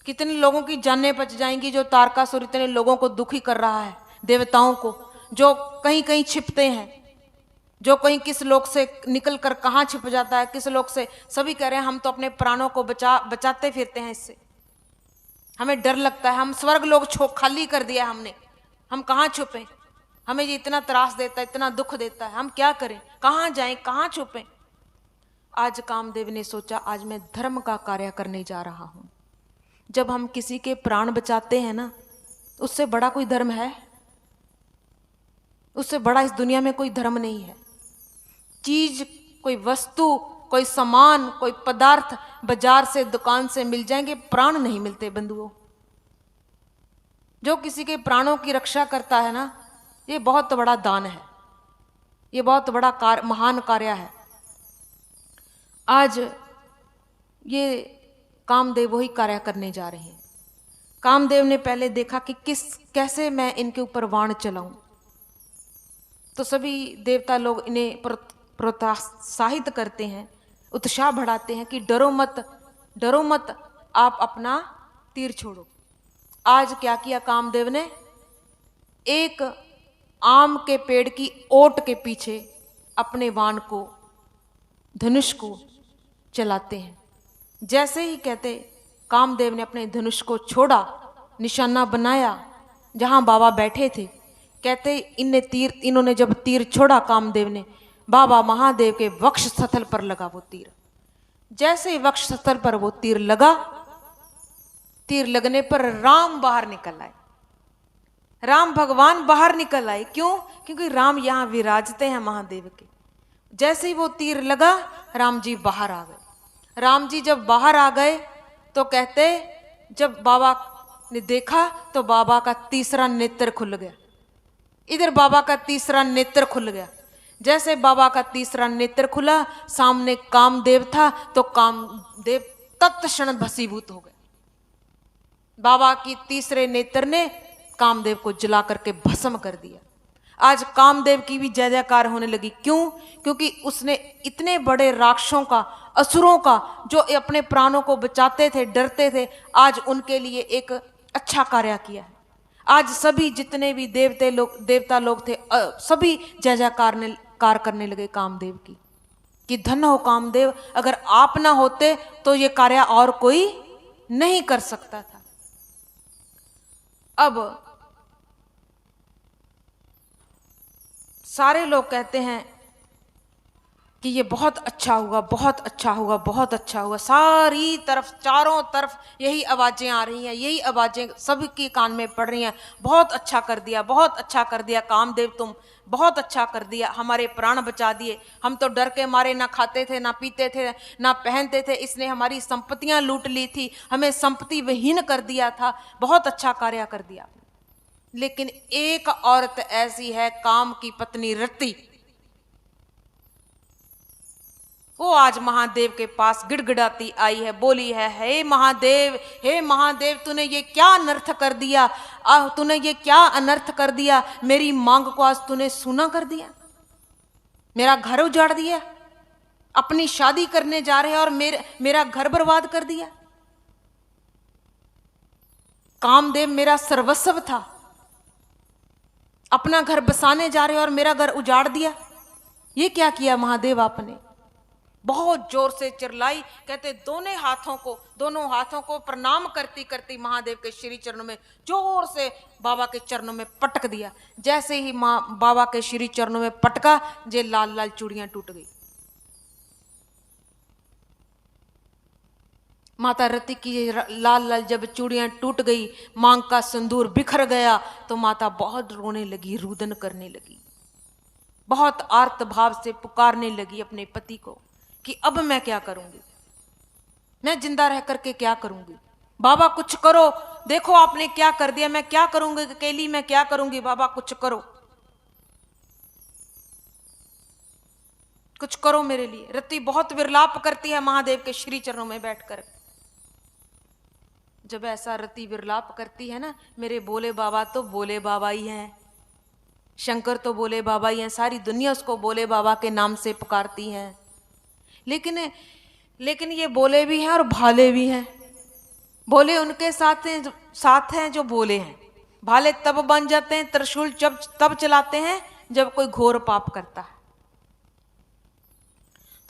कितने लोगों की जानें बच जाएंगी। जो तारकासुर इतने लोगों को दुखी कर रहा है, देवताओं को, जो कहीं कहीं छिपते हैं, जो कहीं किस लोक से निकल कर कहाँ छिप जाता है, किस लोक से। सभी कह रहे हैं हम तो अपने प्राणों को बचाते फिरते हैं, इससे हमें डर लगता है, हम स्वर्ग लोग खाली कर दिया हमने, हम कहाँ छुपें, हमें ये इतना त्रास देता है, इतना दुख देता है, हम क्या करें, कहाँ जाएं, कहाँ छुपें। आज कामदेव ने सोचा आज मैं धर्म का कार्य करने जा रहा हूं। जब हम किसी के प्राण बचाते हैं ना, उससे बड़ा कोई धर्म है? उससे बड़ा इस दुनिया में कोई धर्म नहीं है। चीज, कोई वस्तु, कोई सामान, कोई पदार्थ बाजार से, दुकान से मिल जाएंगे, प्राण नहीं मिलते बंधुओं। जो किसी के प्राणों की रक्षा करता है ना, ये बहुत बड़ा दान है, ये बहुत बड़ा महान कार्य है। आज ये कामदेव वही कार्य करने जा रहे हैं। कामदेव ने पहले देखा कि कैसे मैं इनके ऊपर बाण चलाऊं, तो सभी देवता लोग इन्हें प्रोत्साहित करते हैं, उत्साह बढ़ाते हैं कि डरो मत, आप अपना तीर छोड़ो। आज क्या किया कामदेव ने? एक आम के पेड़ की ओट के पीछे अपने बाण को, धनुष को चलाते हैं। जैसे ही कहते कामदेव ने अपने धनुष को छोड़ा, निशाना बनाया जहां बाबा बैठे थे, कहते इन्होंने जब तीर छोड़ा कामदेव ने, बाबा महादेव के वक्ष स्थल पर लगा वो तीर। जैसे ही वक्ष स्थल पर वो तीर लगा, तीर लगने पर राम बाहर निकल आए, राम भगवान बाहर निकल आए। क्यों? क्योंकि राम यहां विराजते हैं महादेव के। जैसे ही वो तीर लगा, राम जी बाहर आ गए। राम जी जब बाहर आ गए तो कहते जब बाबा ने देखा तो बाबा का तीसरा नेत्र खुल गया। इधर बाबा का तीसरा नेत्र खुल गया। जैसे बाबा का तीसरा नेत्र खुला, सामने कामदेव था, तो कामदेव तत्क्षण भस्मीभूत हो गए। बाबा की तीसरे नेत्र ने कामदेव को जला करके भस्म कर दिया। आज कामदेव की भी जय जयकार होने लगी। क्यों? क्योंकि उसने इतने बड़े राक्षसों का, असुरों का, जो अपने प्राणों को बचाते थे, डरते थे, आज उनके लिए एक अच्छा कार्य किया है। आज सभी जितने भी देवता लोग थे, सभी जय जयकार करने लगे कामदेव की, कि धन्य हो कामदेव, अगर आप ना होते तो ये कार्य और कोई नहीं कर सकता था। अब सारे लोग कहते हैं कि ये बहुत अच्छा हुआ, बहुत अच्छा हुआ, बहुत अच्छा हुआ। सारी तरफ, चारों तरफ यही आवाजें आ रही हैं, यही आवाजें सबके कान में पड़ रही हैं, बहुत अच्छा कर दिया, बहुत अच्छा कर दिया कामदेव, तुम बहुत अच्छा कर दिया, हमारे प्राण बचा दिए। हम तो डर के मारे ना खाते थे, ना पीते थे, ना पहनते थे, इसने हमारी संपत्तियां लूट ली थी, हमें संपत्ति विहीन कर दिया था, बहुत अच्छा कार्य कर दिया। लेकिन एक औरत ऐसी है, काम की पत्नी रति, वो आज महादेव के पास गिड़गिड़ाती आई है, बोली है, हे महादेव, तूने ये क्या अनर्थ कर दिया, तूने ये क्या अनर्थ कर दिया, मेरी मांग को आज तूने सुना कर दिया, मेरा घर उजाड़ दिया, अपनी शादी करने जा रहे हैं और मेरा घर बर्बाद कर दिया। कामदेव मेरा सर्वस्व था, अपना घर बसाने जा रहे हैं और मेरा घर उजाड़ दिया। ये क्या किया महादेव आपने? बहुत जोर से चिल्लाई। कहते दोनों हाथों को प्रणाम करती करती महादेव के श्री चरणों में जोर से बाबा के चरणों में पटक दिया। जैसे ही माँ बाबा के श्री चरणों में पटका, जे लाल लाल चूड़ियां टूट गई। माता रति की लाल लाल जब चूड़ियां टूट गई, मांग का सिंदूर बिखर गया, तो माता बहुत रोने लगी, रुदन करने लगी, बहुत आर्त भाव से पुकारने लगी अपने पति को कि अब मैं क्या करूंगी, मैं जिंदा रह करके क्या करूंगी? बाबा कुछ करो, देखो आपने क्या कर दिया, मैं क्या करूंगी अकेली, मैं क्या करूंगी? बाबा कुछ करो, कुछ करो मेरे लिए। रति बहुत विरलाप करती है महादेव के श्री चरणों में बैठकर। जब ऐसा रति विरलाप करती है ना, मेरे बोले बाबा तो बोले बाबा ही हैं, शंकर तो बोले बाबा ही हैं, सारी दुनिया उसको बोले बाबा के नाम से पुकारती है। लेकिन ये बोले भी हैं और भाले भी हैं। बोले उनके साथ हैं जो बोले हैं, भाले तब बन जाते हैं, त्रिशूल तब चलाते हैं जब कोई घोर पाप करता है।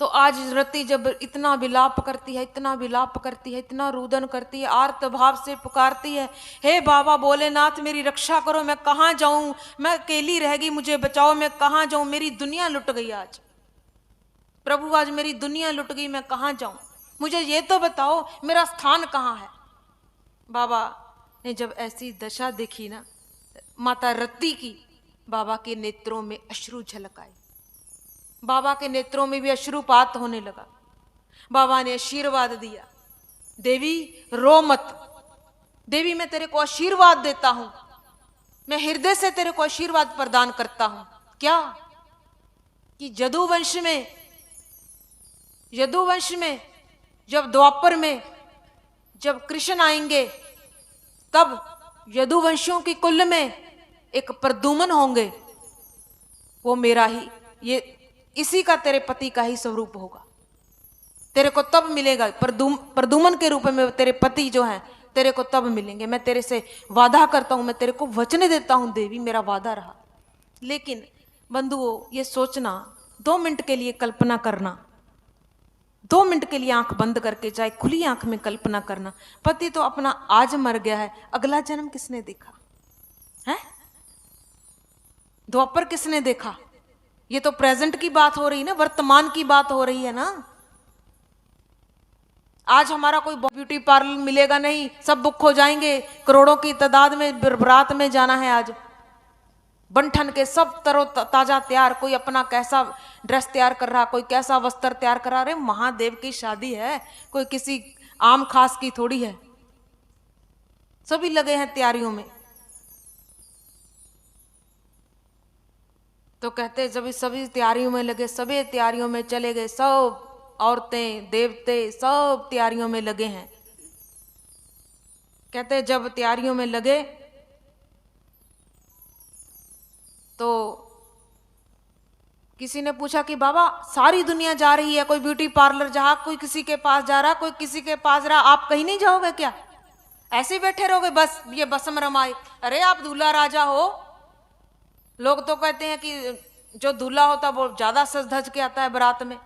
तो आज रति जब इतना विलाप करती है, इतना विलाप करती है, इतना रुदन करती है, आर्त भाव से पुकारती है, हे बाबा भोलेनाथ मेरी रक्षा करो, मैं कहाँ जाऊं, मैं अकेली रह गई, मुझे बचाओ, मैं कहाँ जाऊं, मेरी दुनिया लुट गई आज प्रभु, आज मेरी दुनिया लुट गई, मैं कहाँ जाऊं, मुझे ये तो बताओ मेरा स्थान कहाँ है। बाबा ने जब ऐसी दशा देखी ना माता रति की, बाबा के नेत्रों में अश्रु झलक आए, बाबा के नेत्रों में भी अश्रुपात होने लगा। बाबा ने आशीर्वाद दिया, देवी रो मत, देवी मैं तेरे को आशीर्वाद देता हूं, मैं हृदय से तेरे को आशीर्वाद प्रदान करता हूं। क्या कि यदुवंश में जब द्वापर में जब कृष्ण आएंगे, तब यदुवंशियों की कुल में एक प्रद्युम्न होंगे, वो मेरा ही, ये इसी का तेरे पति का ही स्वरूप होगा, तेरे को तब मिलेगा, प्रद्युम्न के रूप में तेरे पति जो हैं तेरे को तब मिलेंगे। मैं तेरे से वादा करता हूं, मैं तेरे को वचन देता हूं देवी, मेरा वादा रहा। लेकिन बंधुओं, ये सोचना, 2 मिनट के लिए कल्पना करना, 2 मिनट के लिए आंख बंद करके, चाहे खुली आंख में कल्पना करना, पति तो अपना आज मर गया है, अगला जन्म किसने देखा है? द्वापर किसने देखा? ये तो प्रेजेंट की बात हो रही ना, वर्तमान की बात हो रही है ना। आज हमारा कोई ब्यूटी पार्लर मिलेगा नहीं, सब बुक हो जाएंगे, करोड़ों की तादाद में बारात में जाना है। आज बंठन के सब तरो ताजा तैयार, कोई अपना कैसा ड्रेस तैयार कर रहा, कोई कैसा वस्त्र तैयार कर रहा। अरे महादेव की शादी है, कोई किसी आम खास की थोड़ी है, सभी लगे हैं तैयारियों में। तो कहते जब सभी तैयारियों में लगे, सभी तैयारियों में चले गए, सब औरतें देवते सब तैयारियों में लगे हैं। कहते जब तैयारियों में लगे तो किसी ने पूछा कि बाबा सारी दुनिया जा रही है, कोई ब्यूटी पार्लर जा, कोई किसी के पास जा रहा, कोई किसी के पास रहा, आप कहीं नहीं जाओगे क्या? ऐसे बैठे रहोगे बस ये बसम रमाए? अरे आप दूल्हा राजा हो। लोग तो कहते हैं कि जो दूल्हा होता है वो ज्यादा सज धज के आता है बारात में,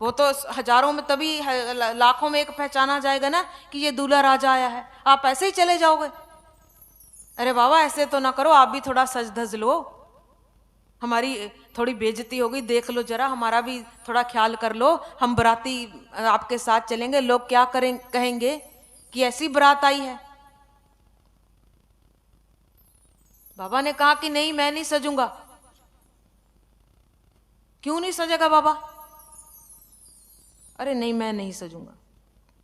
वो तो हजारों में तभी लाखों में एक पहचाना जाएगा ना कि ये दूल्हा राजा आया है। आप ऐसे ही चले जाओगे? अरे बाबा ऐसे तो ना करो, आप भी थोड़ा सज धज लो, हमारी थोड़ी बेइज्जती होगी, देख लो जरा, हमारा भी थोड़ा ख्याल कर लो, हम बराती आपके साथ चलेंगे, लोग क्या कहेंगे कि ऐसी बारात आई है। बाबा ने कहा कि नहीं मैं नहीं सजूंगा। क्यों नहीं सजेगा बाबा? अरे नहीं मैं नहीं सजूंगा।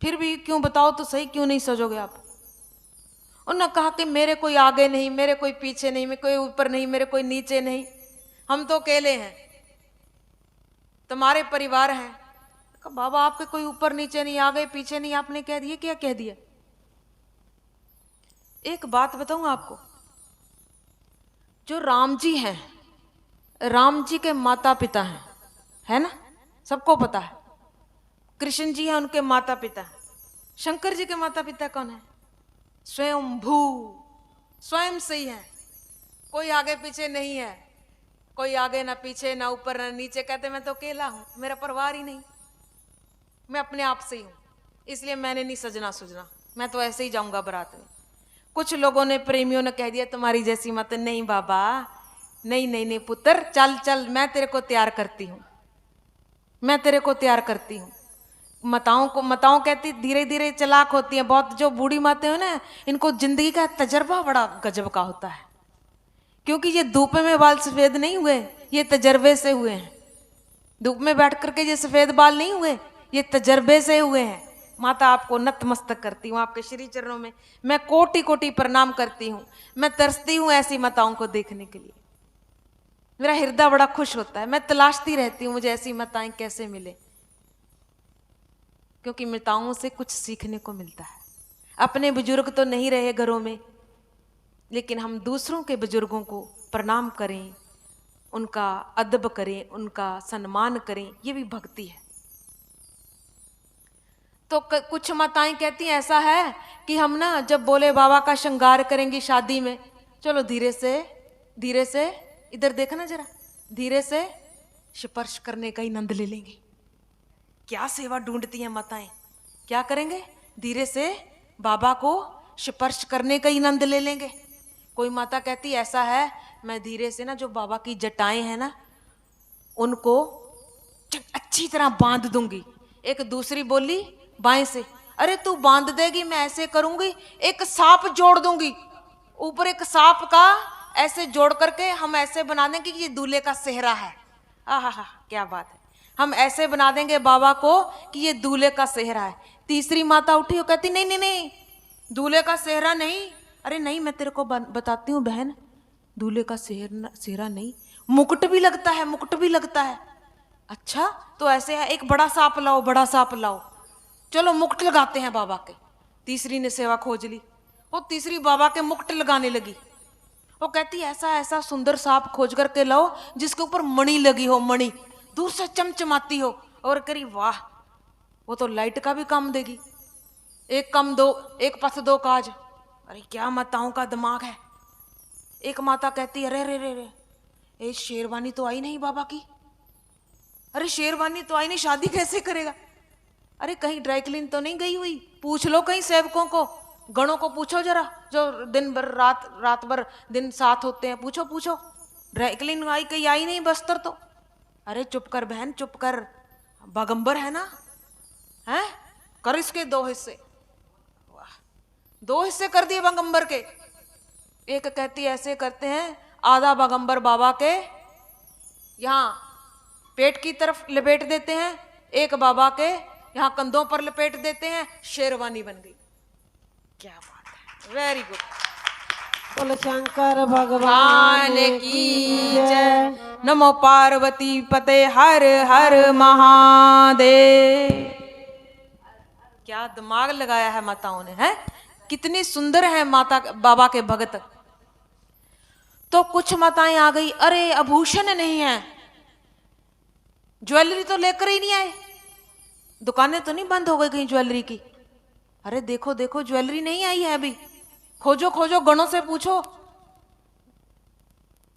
फिर भी क्यों बताओ तो सही, क्यों नहीं सजोगे आप? उन्होंने कहा कि मेरे कोई आगे नहीं, मेरे कोई पीछे नहीं, मेरे कोई ऊपर नहीं, मेरे कोई नीचे नहीं, हम तो अकेले हैं, तुम्हारे परिवार हैं। कहा बाबा आपके कोई ऊपर नीचे नहीं, आगे पीछे नहीं, आपने कह दिया। क्या कह दिया? एक बात बताऊं आपको, जो राम जी हैं, राम जी के माता पिता हैं, है ना, सबको पता है। कृष्ण जी हैं, उनके माता पिता हैं। शंकर जी के माता पिता कौन है? स्वयं भू, स्वयं से ही है, कोई आगे पीछे नहीं है। कोई आगे ना पीछे, ना ऊपर ना नीचे। कहते मैं तो अकेला हूं, मेरा परिवार ही नहीं, मैं अपने आप से ही हूं, इसलिए मैंने नहीं सजना सुजना, मैं तो ऐसे ही जाऊंगा बारात में। कुछ लोगों ने, प्रेमियों ने कह दिया तुम्हारी जैसी मत। नहीं बाबा, नहीं नहीं नहीं पुत्र, चल चल, मैं तेरे को तैयार करती हूं, मैं तेरे को तैयार करती हूं। माताओं कहती धीरे धीरे चालाक होती हैं बहुत। जो बूढ़ी माते हो ना, इनको जिंदगी का तजर्बा बड़ा गजब का होता है, क्योंकि ये धूप में बाल सफेद नहीं हुए, ये तजर्बे से हुए हैं। धूप में बैठ करके ये सफेद बाल नहीं हुए, ये तजर्बे से हुए हैं। माता आपको नतमस्तक करती हूँ, आपके श्री चरणों में मैं कोटि कोटि प्रणाम करती हूँ। मैं तरसती हूँ ऐसी माताओं को देखने के लिए, मेरा हृदय बड़ा खुश होता है। मैं तलाशती रहती हूँ मुझे ऐसी माताएं कैसे मिले, क्योंकि माताओं से कुछ सीखने को मिलता है। अपने बुजुर्ग तो नहीं रहे घरों में, लेकिन हम दूसरों के बुजुर्गों को प्रणाम करें, उनका अदब करें, उनका सम्मान करें, ये भी भक्ति है। तो कुछ माताएं कहती हैं ऐसा है कि हम ना जब बोले बाबा का श्रृंगार करेंगी शादी में, चलो धीरे से इधर देखना जरा, धीरे से स्पर्श करने का ही आनंद ले लेंगे। क्या सेवा ढूंढती हैं माताएं, क्या करेंगे, धीरे से बाबा को स्पर्श करने का ही आनंद ले लेंगे। कोई माता कहती ऐसा है, मैं धीरे से ना जो बाबा की जटाएं हैं ना, उनको अच्छी तरह बांध दूंगी। एक दूसरी बोली बाएं से, अरे तू बांध देगी, मैं ऐसे करूंगी, एक सांप जोड़ दूंगी ऊपर, एक सांप का ऐसे जोड़ करके हम ऐसे बना देंगे कि ये दूल्हे का सेहरा है। आहा, क्या बात है, हम ऐसे बना देंगे बाबा को कि ये दूल्हे का सेहरा है। तीसरी माता उठी और कहती नहीं नहीं नहीं, दूल्हे का सेहरा नहीं। अरे नहीं, मैं तेरे को बताती हूँ बहन, दूल्हे का सेहरा नहीं, मुकुट भी लगता है, मुकुट भी लगता है। अच्छा तो ऐसे है, एक बड़ा सांप लाओ, बड़ा सांप लाओ, चलो मुकुट लगाते हैं बाबा के। तीसरी ने सेवा खोज ली, वो तीसरी बाबा के मुकुट लगाने लगी। वो कहती ऐसा ऐसा सुंदर सांप खोज करके लाओ जिसके ऊपर मणि लगी हो, मणि दूर से चमचमाती हो। और करी वाह, वो तो लाइट का भी काम देगी, एक कम दो, एक पथ दो काज। अरे क्या माताओं का दिमाग है। एक माता कहती है, अरे रे रे रे, ये शेरवानी तो आई नहीं बाबा की, अरे शेरवानी तो आई नहीं, शादी कैसे करेगा। अरे कहीं ड्राई क्लीन तो नहीं गई हुई, पूछ लो कहीं सेवकों को, गणों को पूछो जरा, जो दिन भर रात भर दिन साथ होते हैं, पूछो पूछो, ड्राई क्लीन आई कहीं आई नहीं बस्तर तो। अरे चुप कर बहन, चुप कर, बागंबर है ना, है कर इसके दो हिस्से। वाह, दो हिस्से कर दिए बागंबर के। एक कहती ऐसे करते हैं, आधा बागंबर बाबा के यहाँ पेट की तरफ लपेट देते हैं, एक बाबा के यहाँ कंधों पर लपेट देते हैं, शेरवानी बन गई। क्या बात है, वेरी गुड। बोल शंकर भगवान की जय। नमो पार्वती पते हर हर महादेव। क्या दिमाग लगाया है माताओं ने, है कितनी सुंदर है माता बाबा के भगत। तो कुछ माताएं आ गई, अरे आभूषण नहीं है, ज्वेलरी तो लेकर ही नहीं आए, दुकानें तो नहीं बंद हो गई कहीं ज्वेलरी की। अरे देखो देखो, ज्वेलरी नहीं आई है अभी, खोजो खोजो, गणों से पूछो,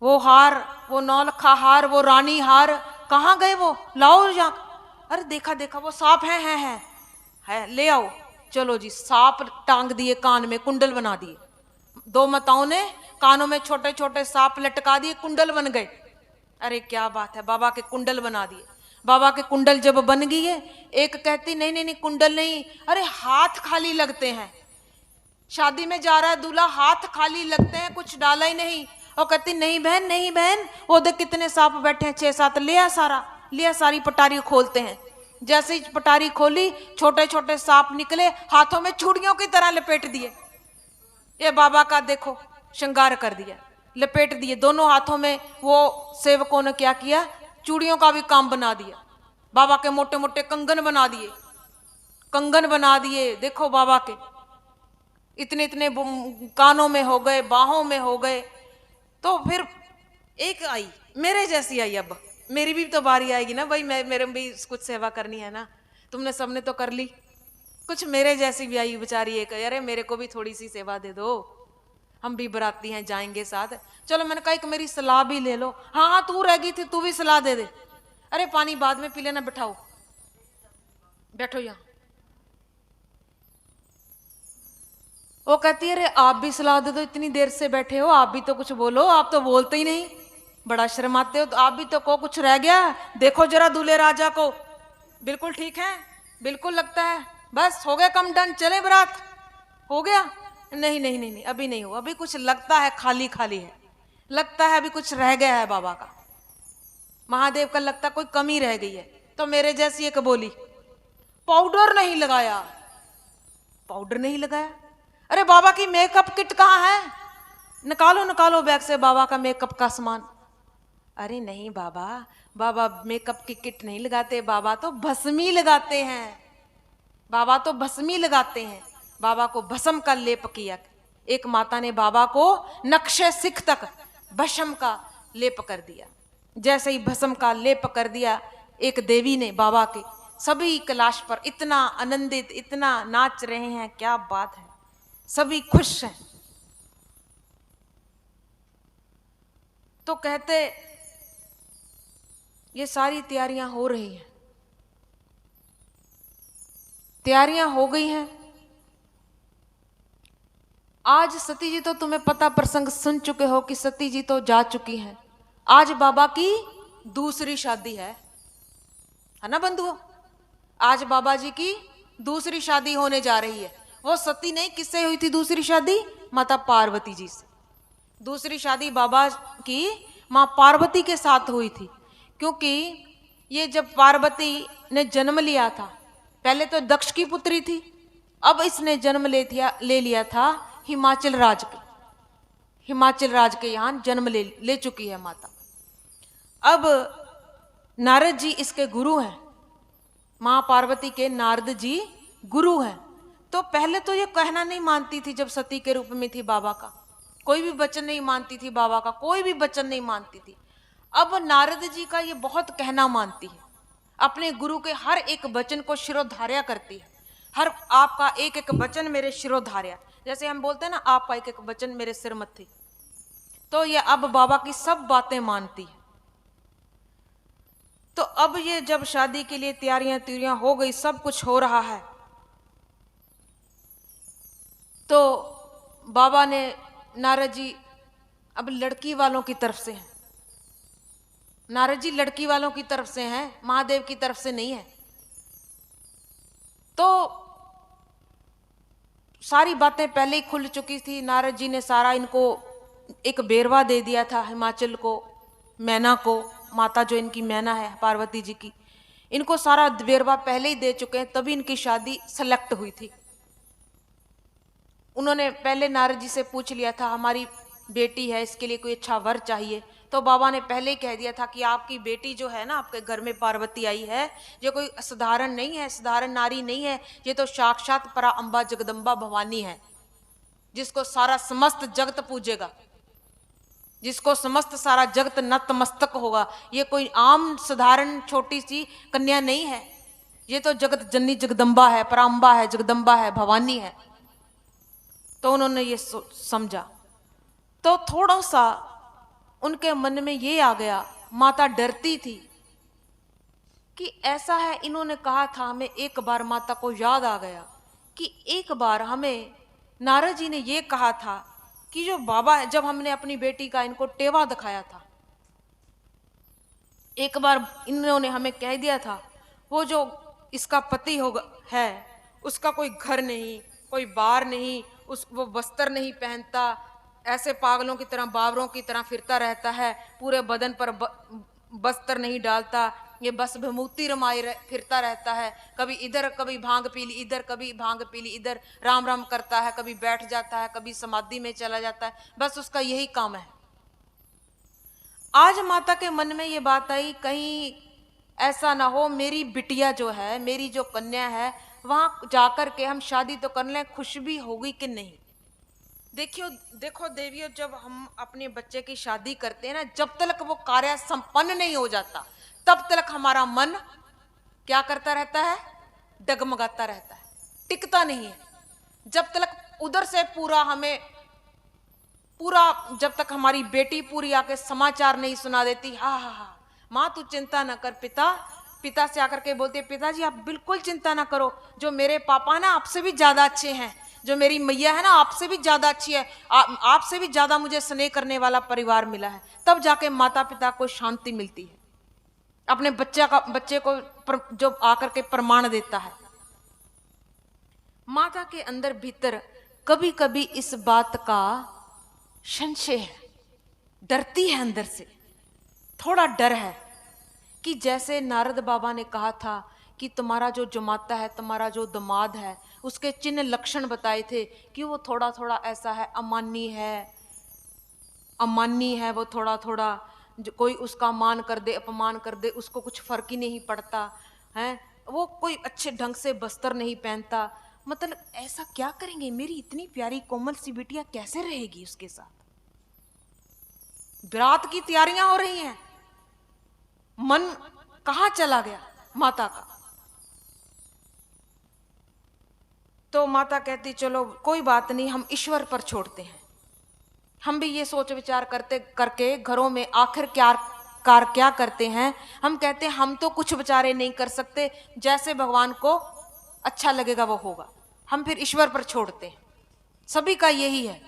वो हार, वो नौलखा हार, वो रानी हार कहाँ गए, वो लाओ जा। अरे देखा देखा, वो सांप है, ले आओ। चलो जी, सांप टांग दिए कान में, कुंडल बना दिए। दो माताओं ने कानों में छोटे छोटे सांप लटका दिए, कुंडल बन गए। अरे क्या बात है, बाबा के कुंडल बना दिए। बाबा के कुंडल जब बन गई है, एक कहती नहीं नहीं नहीं कुंडल नहीं, अरे हाथ खाली लगते हैं, शादी में जा रहा है दूल्हा, हाथ खाली लगते हैं, कुछ डाला ही नहीं। और कहती नहीं बहन, नहीं बहन, वो देख कितने सांप बैठे हैं, 6-7, लिया सारा, लिया सारी पटारी खोलते हैं। जैसे ही पटारी खोली, छोटे छोटे सांप निकले, हाथों में चूड़ियों की तरह लपेट दिए। ये बाबा का देखो श्रृंगार कर दिया, लपेट दिए दोनों हाथों में। वो सेवकों ने क्या किया, चूड़ियों का भी काम बना दिया, बाबा के मोटे मोटे कंगन बना दिए, कंगन बना दिए। देखो बाबा के इतने इतने कानों में हो गए, बाहों में हो गए। तो फिर एक आई, मेरे जैसी आई, अब मेरी भी तो बारी आएगी ना भाई, मेरे भी कुछ सेवा करनी है ना। तुमने सबने तो कर ली, कुछ मेरे जैसी भी आई बेचारी एक, अरे मेरे को भी थोड़ी सी सेवा दे दो। हम भी बराती हैं, जाएंगे साथ। चलो मैंने कहा एक मेरी सलाह भी ले लो। हाँ हाँ तू रह गई थी, तू भी सलाह दे दे। अरे पानी बाद में पी लेना, बैठाओ बैठो यहाँ। वो कहती है अरे आप भी सलाह दे दो, इतनी देर से बैठे हो, आप भी तो कुछ बोलो। आप तो बोलते ही नहीं, बड़ा शर्माते हो। तो आप भी तो को कुछ रह गया, देखो जरा दूल्हे राजा को। बिल्कुल ठीक है, बिल्कुल लगता है, बस हो गया कम डन, चले बारात, हो गया। नहीं नहीं नहीं नहीं, अभी नहीं हो, अभी कुछ लगता है खाली खाली है, लगता है अभी कुछ रह गया है बाबा का, महादेव का लगता कोई कमी रह गई है। तो मेरे जैसी एक बोली पाउडर नहीं लगाया, पाउडर नहीं लगाया। अरे बाबा की मेकअप किट कहाँ है, निकालो निकालो बैग से बाबा का मेकअप का सामान। अरे नहीं बाबा, बाबा मेकअप की किट नहीं लगाते, बाबा तो भस्मी लगाते हैं, बाबा तो भस्मी लगाते हैं। बाबा को भस्म का लेप किया। एक माता ने बाबा को नक्शे सिख तक भस्म का लेप कर दिया। जैसे ही भस्म का लेप कर दिया, एक देवी ने बाबा के सभी कैलाश पर इतना आनंदित, इतना नाच रहे हैं, क्या बात है, सभी खुश हैं। तो कहते ये सारी तैयारियां हो रही हैं, तैयारियां हो गई हैं। आज सती जी तो तुम्हें पता प्रसंग सुन चुके हो कि सती जी तो जा चुकी हैं। आज बाबा की दूसरी शादी है ना बंधुओं, आज बाबा जी की दूसरी शादी होने जा रही है। वो सती नहीं, किससे हुई थी दूसरी शादी? माता पार्वती जी से। दूसरी शादी बाबा की मां पार्वती के साथ हुई थी, क्योंकि ये जब पार्वती ने जन्म लिया था, पहले तो दक्ष की पुत्री थी, अब इसने जन्म ले लिया था हिमाचल राज के, हिमाचल राज के यहाँ जन्म ले चुकी है माता। अब नारद जी इसके गुरु हैं, मां पार्वती के नारद जी गुरु हैं। तो पहले तो ये कहना नहीं मानती थी, जब सती के रूप में थी बाबा का, कोई भी वचन नहीं मानती थी, बाबा का कोई भी वचन नहीं मानती थी। अब नारद जी का ये बहुत कहना मानती है, अपने गुरु के हर एक वचन को शिरोधार्य करती है। हर आपका एक एक वचन मेरे शिरोधार्य, जैसे हम बोलते हैं ना आपका एक एक वचन मेरे सिर मत्थे। तो ये अब बाबा की सब बातें मानती है। तो अब ये जब शादी के लिए तैयारियां हो गई, सब कुछ हो रहा है, तो बाबा ने, नारद जी अब लड़की वालों की तरफ से हैं, नारद जी लड़की वालों की तरफ से हैं, महादेव की तरफ से नहीं है। तो सारी बातें पहले ही खुल चुकी थी। नारद जी ने सारा इनको एक बेरवा दे दिया था, हिमाचल को, मैना को, माता जो इनकी मैना है पार्वती जी की, इनको सारा बेरवा पहले ही दे चुके हैं, तभी इनकी शादी सेलेक्ट हुई थी। उन्होंने पहले नारद जी से पूछ लिया था, हमारी बेटी है, इसके लिए कोई अच्छा वर चाहिए। तो बाबा ने पहले ही कह दिया था कि आपकी बेटी जो है ना, आपके घर में पार्वती आई है, ये कोई साधारण नहीं है, साधारण नारी नहीं है, ये तो साक्षात परा अम्बा जगदम्बा भवानी है, जिसको सारा समस्त जगत पूजेगा, जिसको समस्त सारा जगत नतमस्तक होगा। ये कोई आम साधारण छोटी सी कन्या नहीं है, ये तो जगत जननी जगदम्बा है, पराम्बा है, जगदम्बा है, भवानी है। तो उन्होंने ये समझा। तो थोड़ा सा उनके मन में ये आ गया, माता डरती थी कि ऐसा है, इन्होंने कहा था हमें, एक बार माता को याद आ गया कि एक बार हमें नारद जी ने ये कहा था कि जो बाबा है, जब हमने अपनी बेटी का इनको टेवा दिखाया था, एक बार इन्होंने हमें कह दिया था, वो जो इसका पति होगा है, उसका कोई घर नहीं, कोई बार नहीं, वो वस्त्र नहीं पहनता, ऐसे पागलों की तरह, बावरों की तरह फिरता रहता है, पूरे बदन पर वस्त्र नहीं डालता, ये बस विभूति रमाई फिरता रहता है, कभी इधर कभी भांग पीली इधर, कभी भांग पीली इधर, राम राम करता है, कभी बैठ जाता है, कभी समाधि में चला जाता है, बस उसका यही काम है। आज माता के मन में ये बात आई, कहीं ऐसा ना हो मेरी बिटिया जो है, मेरी जो कन्या है, वहां जाकर के हम शादी तो कर लें, खुश भी होगी कि नहीं। देखो देवियों, जब हम अपने बच्चे की शादी करते हैं ना, जब तक वो कार्य संपन्न नहीं हो जाता, तब तक हमारा मन क्या करता रहता है? डगमगाता रहता है, टिकता नहीं है। जब तक उधर से पूरा हमें पूरा, जब तक हमारी बेटी पूरी आके समाचार नहीं सुना देती, हा, माँ तू चिंता ना कर। पिता से आकर के बोलते, पिताजी आप बिल्कुल चिंता ना करो, जो मेरे पापा है ना आपसे भी ज्यादा अच्छे हैं, जो मेरी मैया है ना आपसे भी ज्यादा अच्छी है, आपसे भी ज्यादा मुझे स्नेह करने वाला परिवार मिला है। तब जाके माता पिता को शांति मिलती है, अपने बच्चे को जो आकर के प्रमाण देता है। माता के अंदर भीतर कभी कभी इस बात का संशय है, डरती है, अंदर से थोड़ा डर है कि जैसे नारद बाबा ने कहा था कि तुम्हारा जो जमाता है, तुम्हारा जो दामाद है, उसके चिन्ह लक्षण बताए थे कि वो थोड़ा थोड़ा ऐसा है, अमानी है, वो थोड़ा थोड़ा कोई उसका मान कर दे, अपमान कर दे, उसको कुछ फर्क ही नहीं पड़ता है, वो कोई अच्छे ढंग से बस्तर नहीं पहनता। मतलब ऐसा क्या करेंगे, मेरी इतनी प्यारी कोमल सी बिटिया कैसे रहेगी उसके साथ। बारात की तैयारियां हो रही हैं, मन कहां चला गया माता का। तो माता कहती चलो कोई बात नहीं, हम ईश्वर पर छोड़ते हैं। हम भी ये सोच विचार करके घरों में आखिर क्या करते हैं, हम कहते हैं हम तो कुछ बेचारे नहीं कर सकते, जैसे भगवान को अच्छा लगेगा वो होगा, हम फिर ईश्वर पर छोड़ते हैं। सभी का यही है।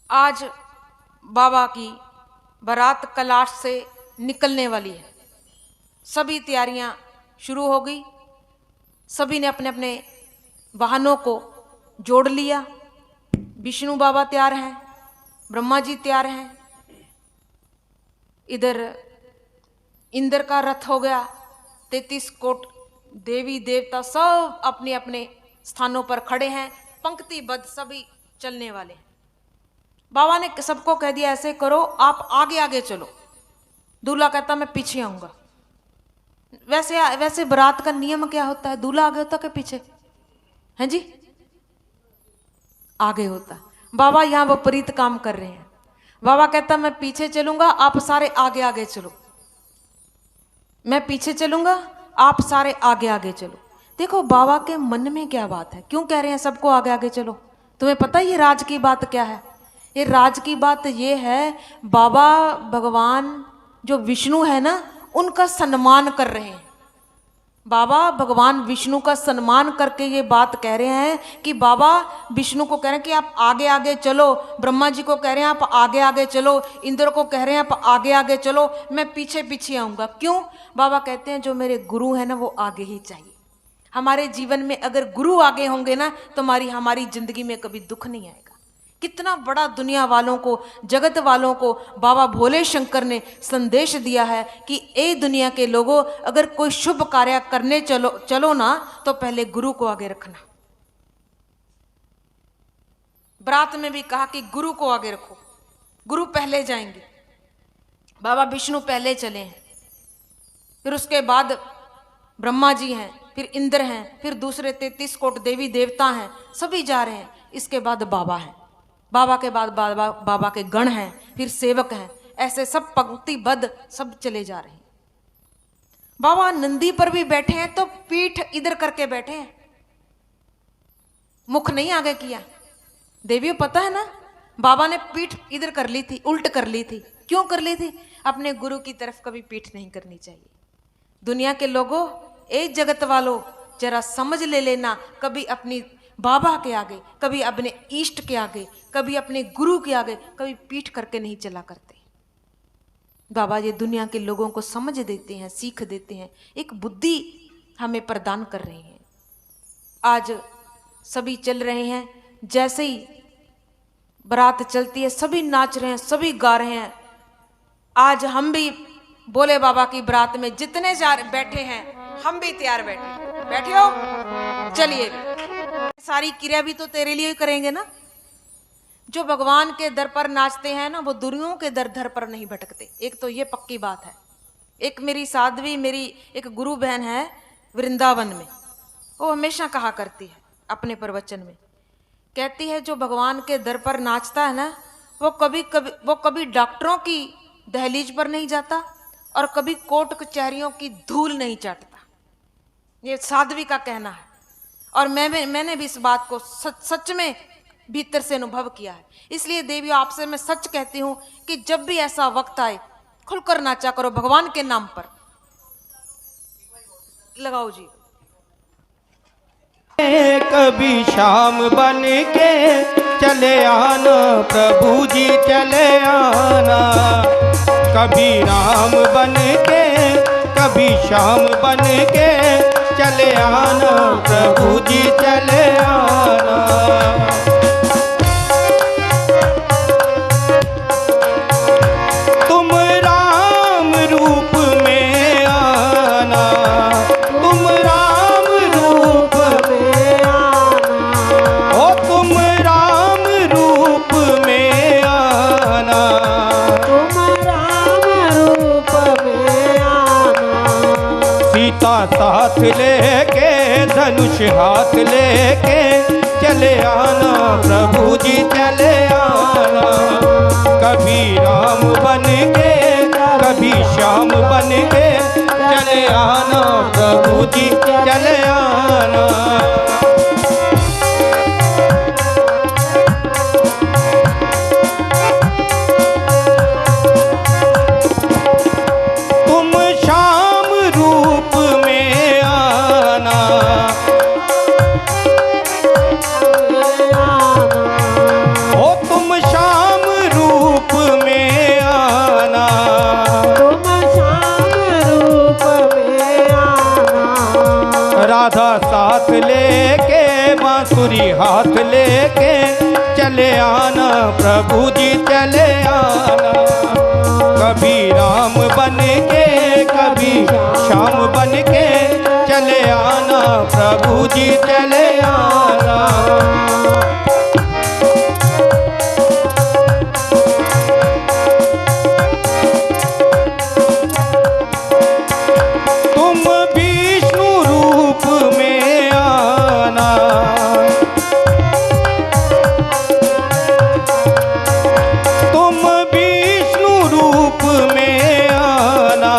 आज बाबा की बारात कैलाश से निकलने वाली है, सभी तैयारियां शुरू हो गई, सभी ने अपने अपने वाहनों को जोड़ लिया। विष्णु बाबा तैयार हैं, ब्रह्मा जी तैयार हैं, इधर इंद्र का रथ हो गया, 33 कोट देवी देवता सब अपने अपने स्थानों पर खड़े हैं, पंक्तिबद्ध सभी चलने वाले हैं। बाबा ने सबको कह दिया ऐसे करो, आप आगे आगे चलो। दूल्हा कहता मैं पीछे आऊंगा। वैसे बारात का नियम क्या होता है, दूल्हा आगे होता है कि पीछे है जी? आगे होता। बाबा यहां विपरीत काम कर रहे हैं। बाबा कहता मैं पीछे चलूंगा, आप सारे आगे आगे चलो। मैं पीछे चलूंगा, आप सारे आगे आगे चलो। देखो बाबा के मन में क्या बात है, क्यों कह रहे हैं सबको आगे आगे चलो। तुम्हें पता है ये राज की बात क्या है? ये राज की बात ये है, बाबा भगवान जो विष्णु है ना, उनका सम्मान कर रहे हैं। बाबा भगवान विष्णु का सम्मान करके ये बात कह रहे हैं कि बाबा विष्णु को कह रहे हैं कि आप आगे आगे चलो, ब्रह्मा जी को कह रहे हैं आप आगे आगे चलो, इंद्र को कह रहे हैं आप आगे आगे चलो, मैं पीछे पीछे आऊंगा। क्यों? बाबा कहते हैं जो मेरे गुरु है ना वो आगे ही चाहिए। हमारे जीवन में अगर गुरु आगे होंगे ना तो हमारी जिंदगी में कभी दुख नहीं आएगा। कितना बड़ा दुनिया वालों को, जगत वालों को बाबा भोले शंकर ने संदेश दिया है कि ए दुनिया के लोगों, अगर कोई शुभ कार्य करने चलो ना तो पहले गुरु को आगे रखना। बारात में भी कहा कि गुरु को आगे रखो, गुरु पहले जाएंगे। बाबा विष्णु पहले चले हैं, फिर उसके बाद ब्रह्मा जी हैं, फिर इंद्र हैं, फिर दूसरे 33 कोट देवी देवता हैं, सभी जा रहे हैं। इसके बाद बाबा हैं, बाबा के बाद बाबा के गण हैं, फिर सेवक हैं, ऐसे सब पंक्तिबद्ध सब चले जा रहे हैं। बाबा नंदी पर भी बैठे हैं तो पीठ इधर करके बैठे हैं, मुख नहीं आगे किया। देवियों पता है ना, बाबा ने पीठ इधर कर ली थी, उल्ट कर ली थी। क्यों कर ली थी? अपने गुरु की तरफ कभी पीठ नहीं करनी चाहिए। दुनिया के लोगों, एक जगत वालों, जरा समझ ले लेना, कभी अपनी बाबा के आगे, कभी अपने इष्ट के आगे, कभी अपने गुरु के आगे कभी पीठ करके नहीं चला करते। बाबा ये दुनिया के लोगों को समझ देते हैं, सीख देते हैं, एक बुद्धि हमें प्रदान कर रहे हैं। आज सभी चल रहे हैं, जैसे ही बारात चलती है सभी नाच रहे हैं, सभी गा रहे हैं। आज हम भी बोले बाबा की बारात में जितने बैठे हैं, हम भी तैयार बैठे हो, चलिए। सारी क्रिया भी तो तेरे लिए ही करेंगे ना। जो भगवान के दर पर नाचते हैं ना, वो दुनियाओं के दर पर नहीं भटकते। एक तो ये पक्की बात है। एक मेरी साध्वी, मेरी एक गुरु बहन है वृंदावन में, वो हमेशा कहा करती है अपने प्रवचन में, कहती है जो भगवान के दर पर नाचता है ना, वो कभी डॉक्टरों की दहलीज पर नहीं जाता और कभी कोर्ट कचहरियों की धूल नहीं चाटता। ये साध्वी का कहना है। और मैंने भी इस बात को सच में भीतर से अनुभव किया है। इसलिए देवियों आपसे मैं सच कहती हूं कि जब भी ऐसा वक्त आए खुलकर नाचा करो भगवान के नाम पर। लगाओ जी। कभी शाम बन के चले आना प्रभु जी चले आना, कभी राम बन के कभी श्याम बन के चले आना प्रभु जी चले आना। तुम राम रूप में आना, तुम राम रूप में आना, ओ तुम राम रूप में आना, तुम राम रूप में आना। सीता साथ लेके धनुष हाथ लेके चले आना प्रभु जी चले आना, कभी राम बन के कभी श्याम बन के चले आना प्रभु जी चले आना। तुम श्याम रूप में आना, ओ तुम श्याम रूप में आना, तुम श्याम रूप में आना। राधा साथ लेके बांसुरी हाथ लेके चले आना प्रभु जी चले आना, कभी राम बन के कभी श्याम बन के चले आना प्रभु जी चले आना। तुम विष्णु रूप में आना, तुम विष्णु रूप में आना,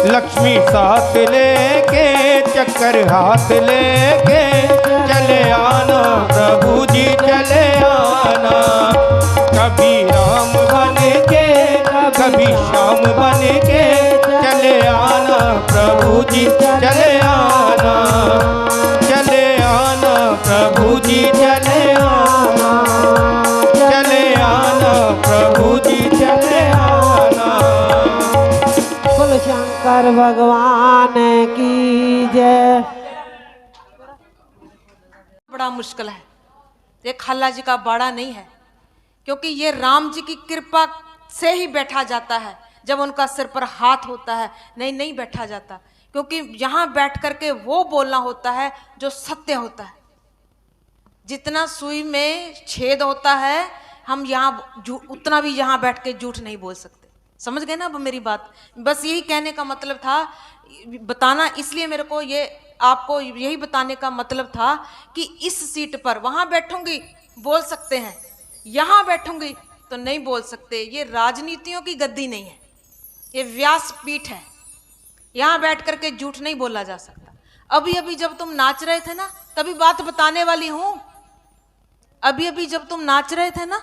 लक्ष्मी साथ लेके चक्कर हाथ लेके चले आना प्रभु जी चले आना, कभी राम बन के कभी श्याम बन के चले आना प्रभु जी चले आना, चले आना प्रभु जी चले आना, चले आना प्रभु जी चले आना। बोलो शंकर भगवान की जय। बड़ा मुश्किल है, ये खाला जी का बाड़ा नहीं है, क्योंकि ये राम जी की कृपा से ही बैठा जाता है। जब उनका सिर पर हाथ होता है नहीं बैठा जाता, क्योंकि यहाँ बैठ करके वो बोलना होता है जो सत्य होता है। जितना सुई में छेद होता है हम यहाँ उतना भी यहाँ बैठ के झूठ नहीं बोल सकते। समझ गए ना अब मेरी बात? बस यही कहने का मतलब था, बताना इसलिए मेरे को ये आपको यही बताने का मतलब था कि इस सीट पर वहां बैठूंगी बोल सकते हैं, यहां बैठूंगी तो नहीं बोल सकते। ये राजनीतियों की गद्दी नहीं है, ये व्यासपीठ है, यहां बैठ करके झूठ नहीं बोला जा सकता। अभी अभी जब तुम नाच रहे थे ना, तभी बात बताने वाली हूं। अभी अभी जब तुम नाच रहे थे ना,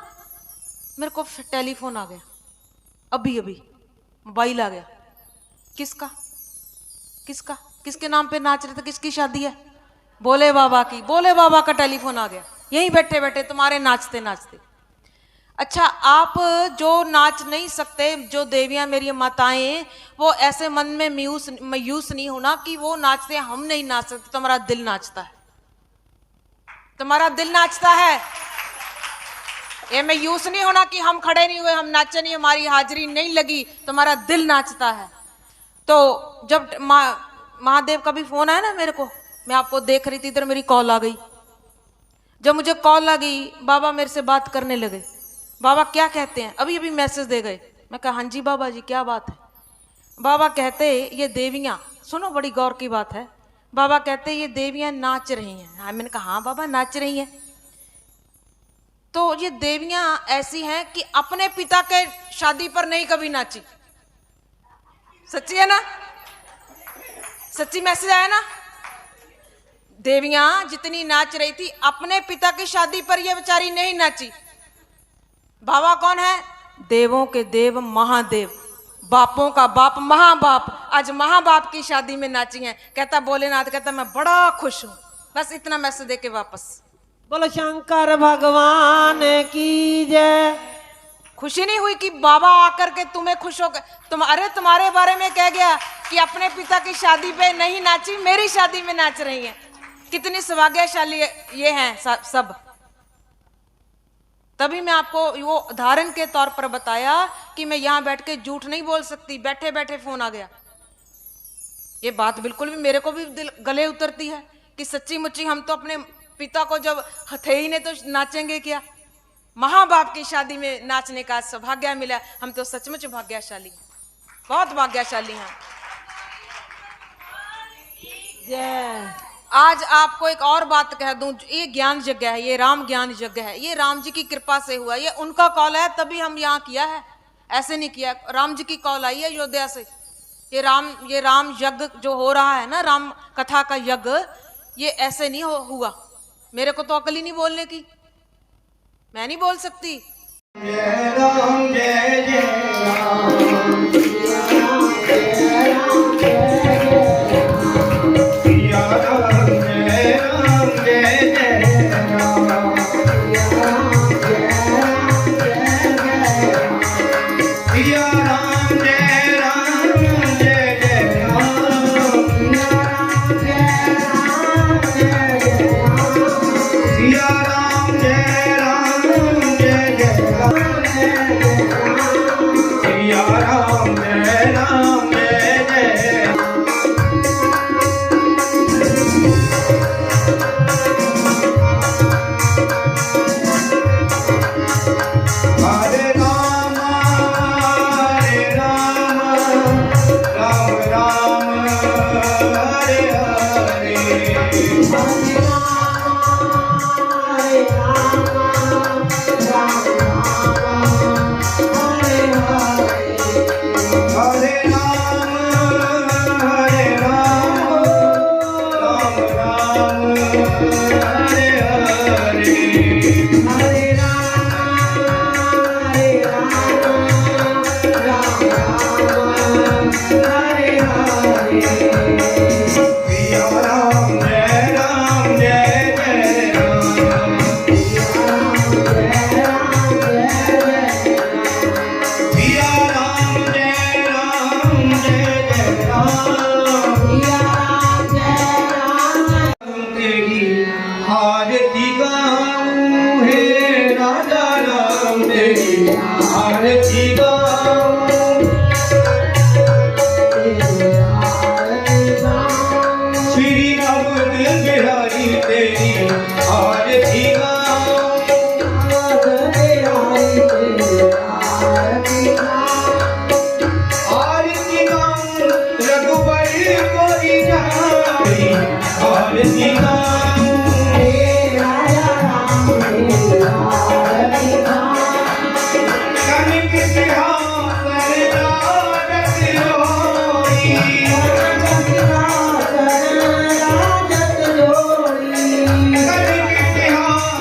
मेरे को टेलीफोन आ गया, अभी अभी मोबाइल आ गया। किसका किसका किसके नाम पे नाच रहे थे, किसकी शादी है? बोले बाबा की। बोले बाबा का टेलीफोन आ गया, यहीं बैठे बैठे तुम्हारे नाचते नाचते। अच्छा, आप जो नाच नहीं सकते, जो देवियां मेरी माताएं, वो ऐसे मन में मायूस नहीं होना कि वो नाचते हम नहीं नाच सकते। तुम्हारा दिल नाचता है, तुम्हारा दिल नाचता है। ये मायूस नहीं होना कि हम खड़े नहीं हुए, हम नाचे नहीं, हमारी हाजिरी नहीं लगी। तुम्हारा दिल नाचता है। तो जब महादेव का भी फोन आया ना मेरे को, मैं आपको देख रही थी, इधर मेरी कॉल आ गई। जब मुझे कॉल लगी, बाबा मेरे से बात करने लगे। बाबा क्या कहते हैं? अभी अभी मैसेज दे गए। मैं कहा हाँ जी बाबा जी, क्या बात है? बाबा कहते ये देवियां, सुनो बड़ी गौर की बात है। बाबा कहते ये देवियां नाच रही हैं। हाँ, मैंने कहा हाँ बाबा नाच रही हैं। तो ये देवियां ऐसी हैं कि अपने पिता के शादी पर नहीं कभी नाची। सच्ची है ना? सच्ची मैसेज आया ना? देवियां जितनी नाच रही थी, अपने पिता की शादी पर ये बेचारी नहीं नाची। बाबा कौन है? देवों के देव महादेव, बापों का बाप महाबाप, आज महाबाप की शादी में नाची हैं। कहता भोलेनाथ, कहता मैं बड़ा खुश हूं। बस इतना मैसेज दे के वापस। बोलो शंकर भगवान की जय। खुशी नहीं हुई कि बाबा आकर के तुम्हें खुश होकर तुम्हारे बारे में कह गया कि अपने पिता की शादी पे नहीं नाची, मेरी शादी में नाच रही हैं। कितनी सौभाग्यशाली ये हैं सब। तभी मैं आपको वो उदाहरण के तौर पर बताया कि मैं यहां बैठ के झूठ नहीं बोल सकती। बैठे बैठे फोन आ गया। ये बात बिल्कुल भी मेरे को भी गले उतरती है कि सच्ची मुच्ची हम तो अपने पिता को जब थे ही ने तो नाचेंगे क्या। महाबाप की शादी में नाचने का सौभाग्य मिला। हम तो सचमुच भाग्यशाली, बहुत भाग्यशाली हैं। जय। आज आपको एक और बात कह दूं, ये ज्ञान यज्ञ है, ये राम ज्ञान यज्ञ है। ये राम जी की कृपा से हुआ, ये उनका कॉल है तभी हम यहाँ किया है, ऐसे नहीं किया। राम जी की कॉल आई है अयोध्या से। ये राम यज्ञ जो हो रहा है ना, राम कथा का यज्ञ, ये ऐसे नहीं हुआ। मेरे को तो अकल ही नहीं बोलने की, मैं नहीं बोल सकती। जय राम जय जय राम, सिया राम जय राम सिया राम जय राम जय जय राम, सिया राम जय राम जय जय राम, सिया राम जय राम जय जय राम, सिया राम जय राम जय जय। हरे राम राम राम हरे हरे, हरे राम राम राम हरे हरे, सिया राम जय राम जय जय राम, सिया राम जय राम जय जय राम, तेरी आरती गाऊं हे राजा राम, तेरी आरती गाऊं, श्री अवध बिहारी तेरी आरती गाऊं, आरती गाऊं रघुबर कोई जाई, आरती गाऊं, कनक सिंहासन राजत रोई, कनक सिंहासन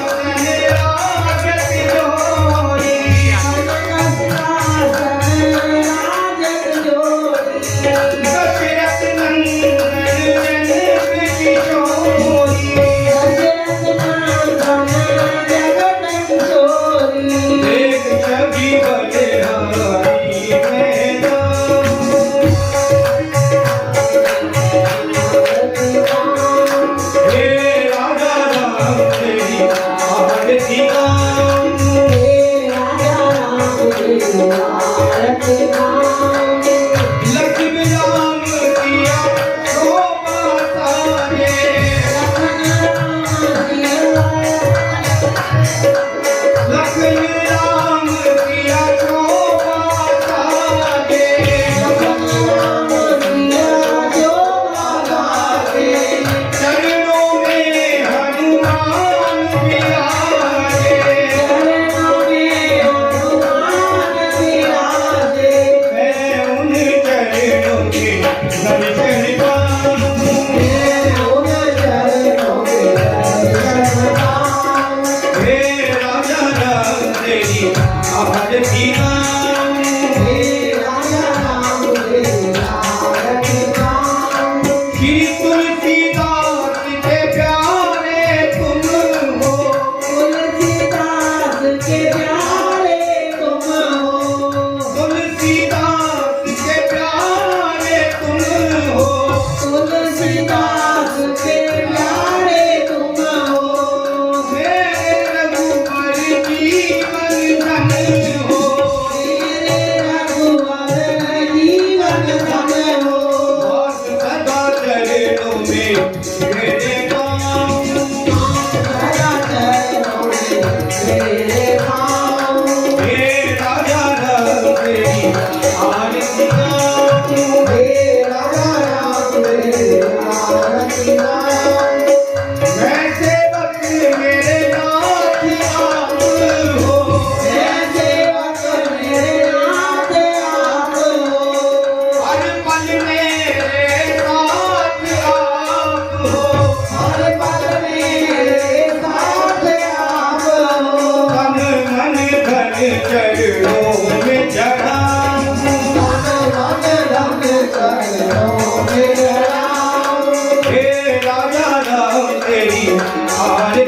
हरि